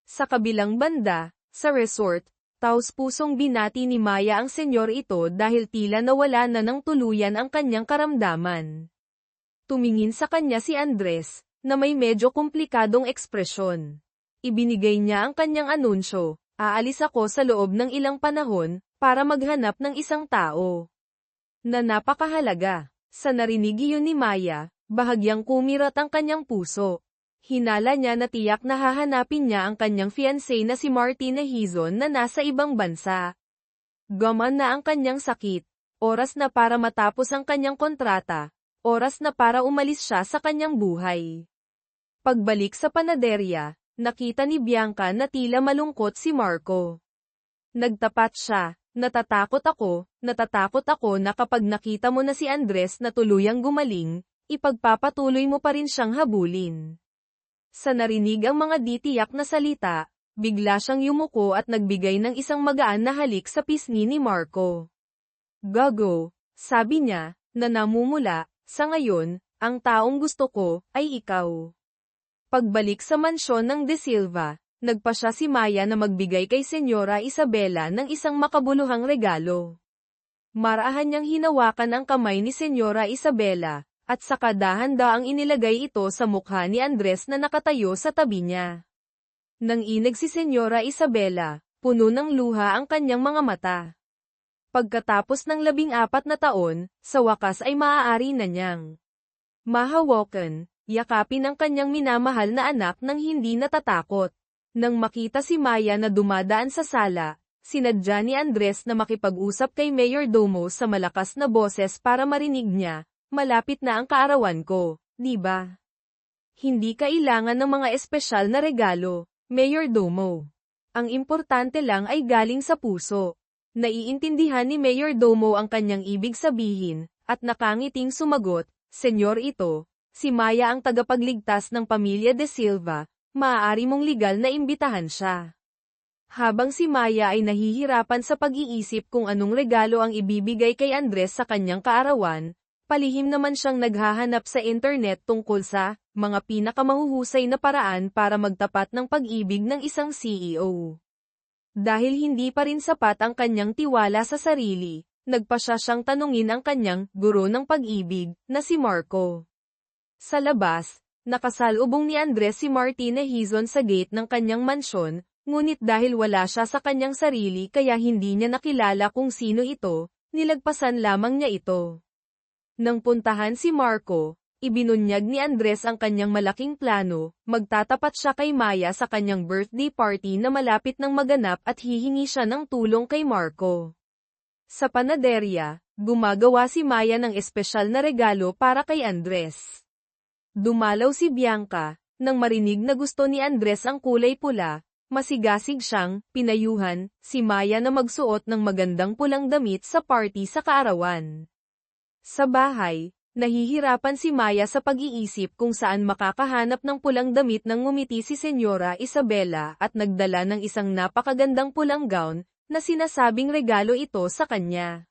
Sa kabilang banda, sa resort, taos-pusong binati ni Maya ang senyor ito dahil tila nawala na ng tuluyan ang kanyang karamdaman. Tumingin sa kanya si Andres, na may medyo komplikadong ekspresyon. Ibinigay niya ang kanyang anunsyo, aalis ako sa loob ng ilang panahon, para maghanap ng isang tao na napakahalaga. Sa narinig iyon ni Maya, bahagyang kumirat ang kanyang puso. Hinala niya na tiyak na hahanapin niya ang kanyang fiancé na si Martina Hizon na nasa ibang bansa. Gaman na ang kanyang sakit. Oras na para matapos ang kanyang kontrata. Oras na para umalis siya sa kanyang buhay. Pagbalik sa panaderya, nakita ni Bianca na tila malungkot si Marco. Nagtapat siya. Natatakot ako na kapag nakita mo na si Andres na tuluyang gumaling, ipagpapatuloy mo pa rin siyang habulin. Sa narinig ang mga ditiyak na salita, bigla siyang yumuko at nagbigay ng isang magaan na halik sa pisngi ni Marco. Gago, sabi niya, na namumula, sa ngayon, ang taong gusto ko, ay ikaw. Pagbalik sa mansyon ng De Silva, nagpasya si Maya na magbigay kay Senyora Isabela ng isang makabuluhang regalo. Marahan niyang hinawakan ang kamay ni Senyora Isabela, at saka dahan-daang inilagay ito sa mukha ni Andres na nakatayo sa tabi niya. Nang inig si Senyora Isabela, puno ng luha ang kanyang mga mata. Pagkatapos ng 14 na taon, sa wakas ay maaari na niyang mahawakan, yakapin ang kanyang minamahal na anak nang hindi natatakot. Nang makita si Maya na dumadaan sa sala, sinadya ni Andres na makipag-usap kay Mayor Domo sa malakas na boses para marinig niya, malapit na ang kaarawan ko, di ba? Hindi kailangan ng mga espesyal na regalo, Mayor Domo. Ang importante lang ay galing sa puso. Naiintindihan ni Mayor Domo ang kanyang ibig sabihin, at nakangiting sumagot, Senyor ito, si Maya ang tagapagligtas ng pamilya De Silva. Maaari mong legal na imbitahan siya. Habang si Maya ay nahihirapan sa pag-iisip kung anong regalo ang ibibigay kay Andres sa kanyang kaarawan, palihim naman siyang naghahanap sa internet tungkol sa mga pinakamahuhusay na paraan para magtapat ng pag-ibig ng isang CEO. Dahil hindi pa rin sapat ang kanyang tiwala sa sarili, nagpasya siyang tanungin ang kanyang guro ng pag-ibig na si Marco. Sa labas, nakasalubong ni Andres si Martina Hizon sa gate ng kanyang mansyon, ngunit dahil wala siya sa kanyang sarili kaya hindi niya nakilala kung sino ito, nilagpasan lamang niya ito. Nang puntahan si Marco, ibinunyag ni Andres ang kanyang malaking plano, magtatapat siya kay Maya sa kanyang birthday party na malapit ng maganap at hihingi siya ng tulong kay Marco. Sa panaderya, gumagawa si Maya ng espesyal na regalo para kay Andres. Dumalaw si Bianca, nang marinig na gusto ni Andres ang kulay pula, masigasig siyang pinayuhan si Maya na magsuot ng magandang pulang damit sa party sa kaarawan. Sa bahay, nahihirapan si Maya sa pag-iisip kung saan makakahanap ng pulang damit nang ngumiti si Senyora Isabela at nagdala ng isang napakagandang pulang gown, na sinasabing regalo ito sa kanya.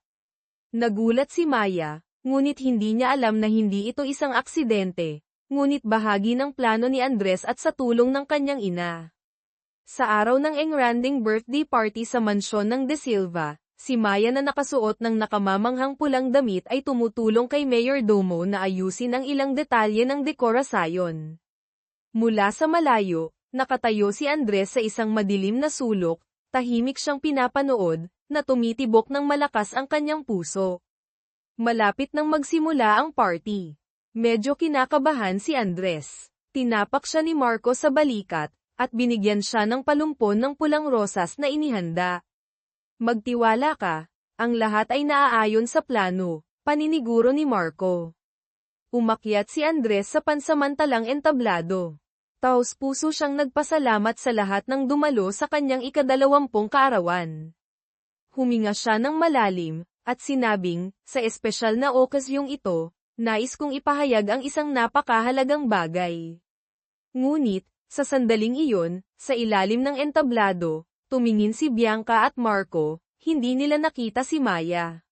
Nagulat si Maya, ngunit hindi niya alam na hindi ito isang aksidente. Ngunit bahagi ng plano ni Andres at sa tulong ng kanyang ina. Sa araw ng engranding birthday party sa mansyon ng De Silva, si Maya na nakasuot ng nakamamanghang pulang damit ay tumutulong kay Mayor Domo na ayusin ang ilang detalye ng dekorasyon. Mula sa malayo, Nakatayo si Andres sa isang madilim na sulok, tahimik siyang pinapanood, na tumitibok ng malakas ang kanyang puso. Malapit nang magsimula ang party. Medyo kinakabahan si Andres. Tinapak siya ni Marco sa balikat, at binigyan siya ng palumpon ng pulang rosas na inihanda. Magtiwala ka, ang lahat ay naaayon sa plano, paniniguro ni Marco. Umakyat si Andres sa pansamantalang entablado. Taos-puso siyang nagpasalamat sa lahat ng dumalo sa kanyang ika-20 kaarawan. Huminga siya ng malalim, at sinabing, sa espesyal na okasyong ito, nais kong ipahayag ang isang napakahalagang bagay. Ngunit, sa sandaling iyon, sa ilalim ng entablado, tumingin si Bianca at Marco, hindi nila nakita si Maya.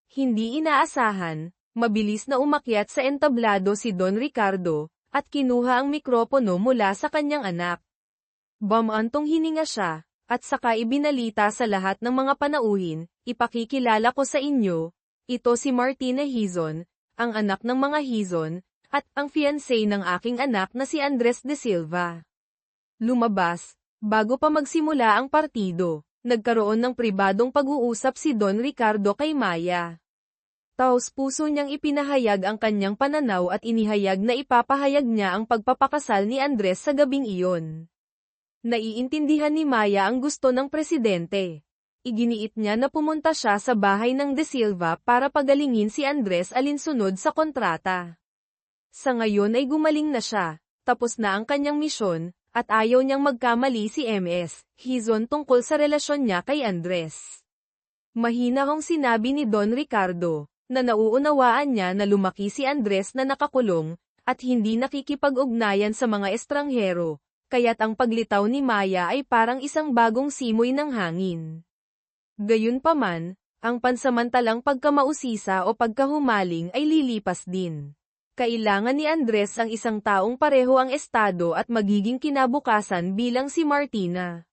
Hindi inaasahan, mabilis na umakyat sa entablado si Don Ricardo, at kinuha ang mikropono mula sa kanyang anak. Bamantong hininga siya, at saka ibinalita sa lahat ng mga panauhin, ipakikilala ko sa inyo, ito si Martina Hizon, ang anak ng mga Hizon, at ang fiancé ng aking anak na si Andres de Silva. Lumabas, bago pa magsimula ang partido, nagkaroon ng pribadong pag-uusap si Don Ricardo kay Maya. Taos-puso niyang ipinahayag ang kanyang pananaw at inihayag na ipapahayag niya ang pagpapakasal ni Andres sa gabing iyon. Naiintindihan ni Maya ang gusto ng presidente. Iginiit niya na pumunta siya sa bahay ng De Silva para pagalingin si Andres alinsunod sa kontrata. Sa ngayon ay gumaling na siya, tapos na ang kanyang misyon, at ayaw niyang magkamali si MS Hizon tungkol sa relasyon niya kay Andres. Mahina hong sinabi ni Don Ricardo, na nauunawaan niya na lumaki si Andres na nakakulong, at hindi nakikipag-ugnayan sa mga estranghero, kaya't ang paglitaw ni Maya ay parang isang bagong simoy ng hangin. Gayunpaman, ang pansamantalang pagkamausisa o pagkahumaling ay lilipas din. Kailangan ni Andres ang isang taong pareho ang estado at magiging kinabukasan bilang si Martina.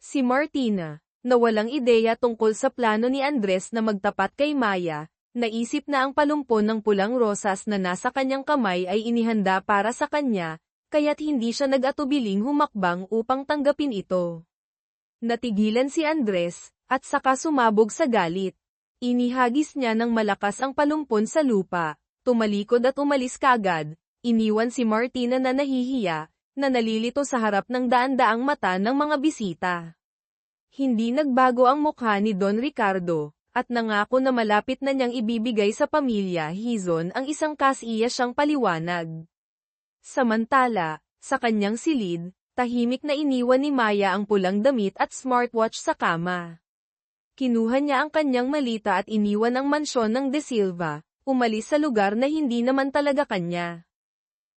Si Martina, na walang ideya tungkol sa plano ni Andres na magtapat kay Maya, naisip na ang palumpon ng pulang rosas na nasa kanyang kamay ay inihanda para sa kanya, kaya't hindi siya nag-atubiling humakbang upang tanggapin ito. Natigilan si Andres, at saka sumabog sa galit. Inihagis niya ng malakas ang palumpon sa lupa. Tumalikod at umalis kaagad, iniwan si Martina na nahihiya, na nalilito sa harap ng daan-daang mata ng mga bisita. Hindi nagbago ang mukha ni Don Ricardo, at nangako na malapit na niyang ibibigay sa pamilya Hizon ang isang kasiya siyang paliwanag. Samantala, sa kanyang silid, tahimik na iniwan ni Maya ang pulang damit at smartwatch sa kama. Kinuha niya ang kanyang malita at iniwan ang mansyon ng De Silva. Umalis sa lugar na hindi naman talaga kanya.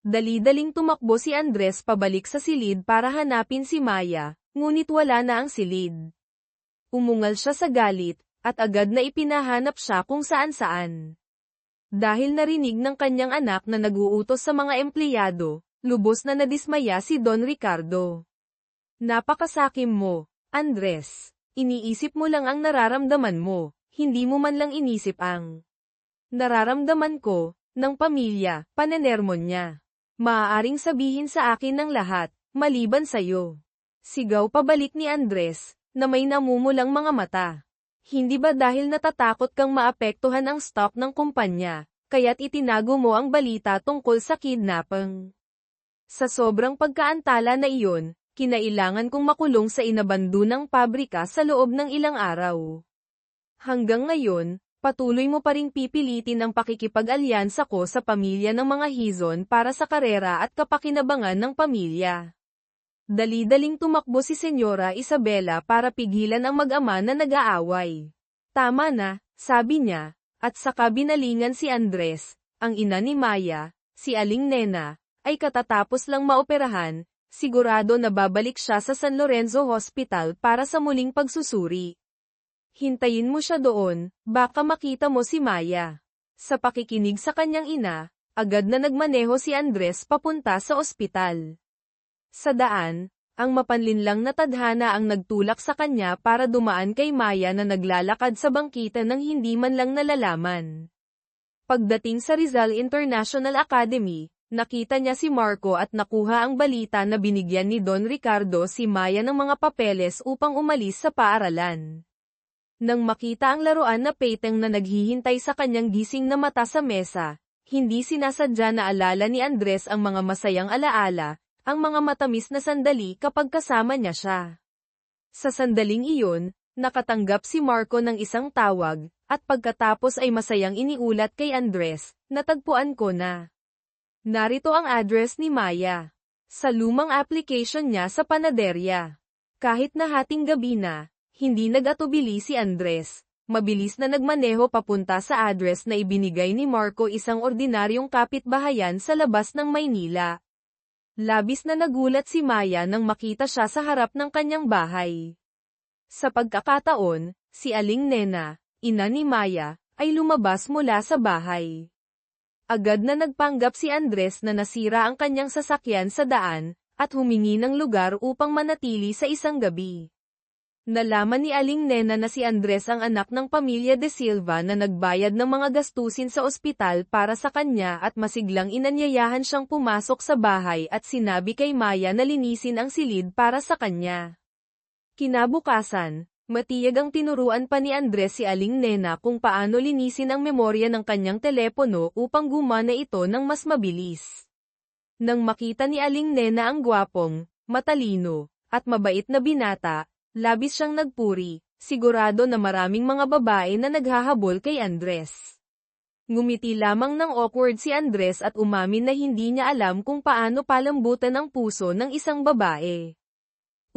Dali-daling tumakbo si Andres pabalik sa silid para hanapin si Maya, ngunit wala na ang silid. Umungal siya sa galit, at agad na ipinahanap siya kung saan-saan. Dahil narinig ng kanyang anak na nag-uutos sa mga empleyado, lubos na nadismaya si Don Ricardo. Napakasakim mo, Andres. Iniisip mo lang ang nararamdaman mo, hindi mo man lang inisip ang nararamdaman ko, ng pamilya, panenermon niya. Maaaring sabihin sa akin ng lahat, maliban sa'yo. Sigaw pabalik ni Andres, na may namumulang mga mata. Hindi ba dahil natatakot kang maapektuhan ang stock ng kumpanya, kaya't itinago mo ang balita tungkol sa kidnapping? Sa sobrang pagkaantala na iyon, kinailangan kong makulong sa inabandunang pabrika sa loob ng ilang araw. Hanggang ngayon, patuloy mo pa ring pipilitin ang pakikipag-alyansa ko sa pamilya ng mga Hizon para sa karera at kapakinabangan ng pamilya. Dali-daling tumakbo si Senyora Isabela para pigilan ang mag-ama na nag-aaway. Tama na, sabi niya, at saka binalingan si Andres, ang ina ni Maya, si Aling Nena, ay katatapos lang maoperahan, sigurado na babalik siya sa San Lorenzo Hospital para sa muling pagsusuri. Hintayin mo siya doon, baka makita mo si Maya. Sa pakikinig sa kanyang ina, agad na nagmaneho si Andres papunta sa ospital. Sa daan, ang mapanlinlang na tadhana ang nagtulak sa kanya para dumaan kay Maya na naglalakad sa bangkita ng hindi man lang nalalaman. Pagdating sa Rizal International Academy, Nakita niya si Marco at nakuha ang balita na binigyan ni Don Ricardo si Maya ng mga papeles upang umalis sa paaralan. Nang makita ang laruan na painting na naghihintay sa kanyang gising na mata sa mesa, hindi sinasadya na alala ni Andres ang mga masayang alaala, ang mga matamis na sandali kapag kasama niya siya. Sa sandaling iyon, nakatanggap si Marco ng isang tawag, at pagkatapos ay masayang iniulat kay Andres, "Natagpuan ko na. Narito ang address ni Maya." Sa lumang application niya sa panaderya. Kahit na hating gabi na, hindi nag-atubili si Andres. Mabilis na nagmaneho papunta sa address na ibinigay ni Marco, isang ordinaryong kapitbahayan sa labas ng Maynila. Labis na nagulat si Maya nang makita siya sa harap ng kanyang bahay. Sa pagkakataon, si Aling Nena, ina ni Maya, ay lumabas mula sa bahay. Agad na nagpanggap si Andres na nasira ang kanyang sasakyan sa daan, at humingi ng lugar upang manatili sa isang gabi. Nalaman ni Aling Nena na si Andres ang anak ng pamilya De Silva na nagbayad ng mga gastusin sa ospital para sa kanya at masiglang inanyayahan siyang pumasok sa bahay at sinabi kay Maya na linisin ang silid para sa kanya. Kinabukasan, matiyag ang tinuruan pa ni Andres si Aling Nena kung paano linisin ang memorya ng kanyang telepono upang gumana ito ng mas mabilis. Nang makita ni Aling Nena ang gwapong, matalino, at mabait na binata, labis siyang nagpuri, sigurado na maraming mga babae na naghahabol kay Andres. Ngumiti lamang ng awkward si Andres at umamin na hindi niya alam kung paano palambutan ang puso ng isang babae.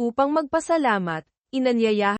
Upang magpasalamat, inanyayahan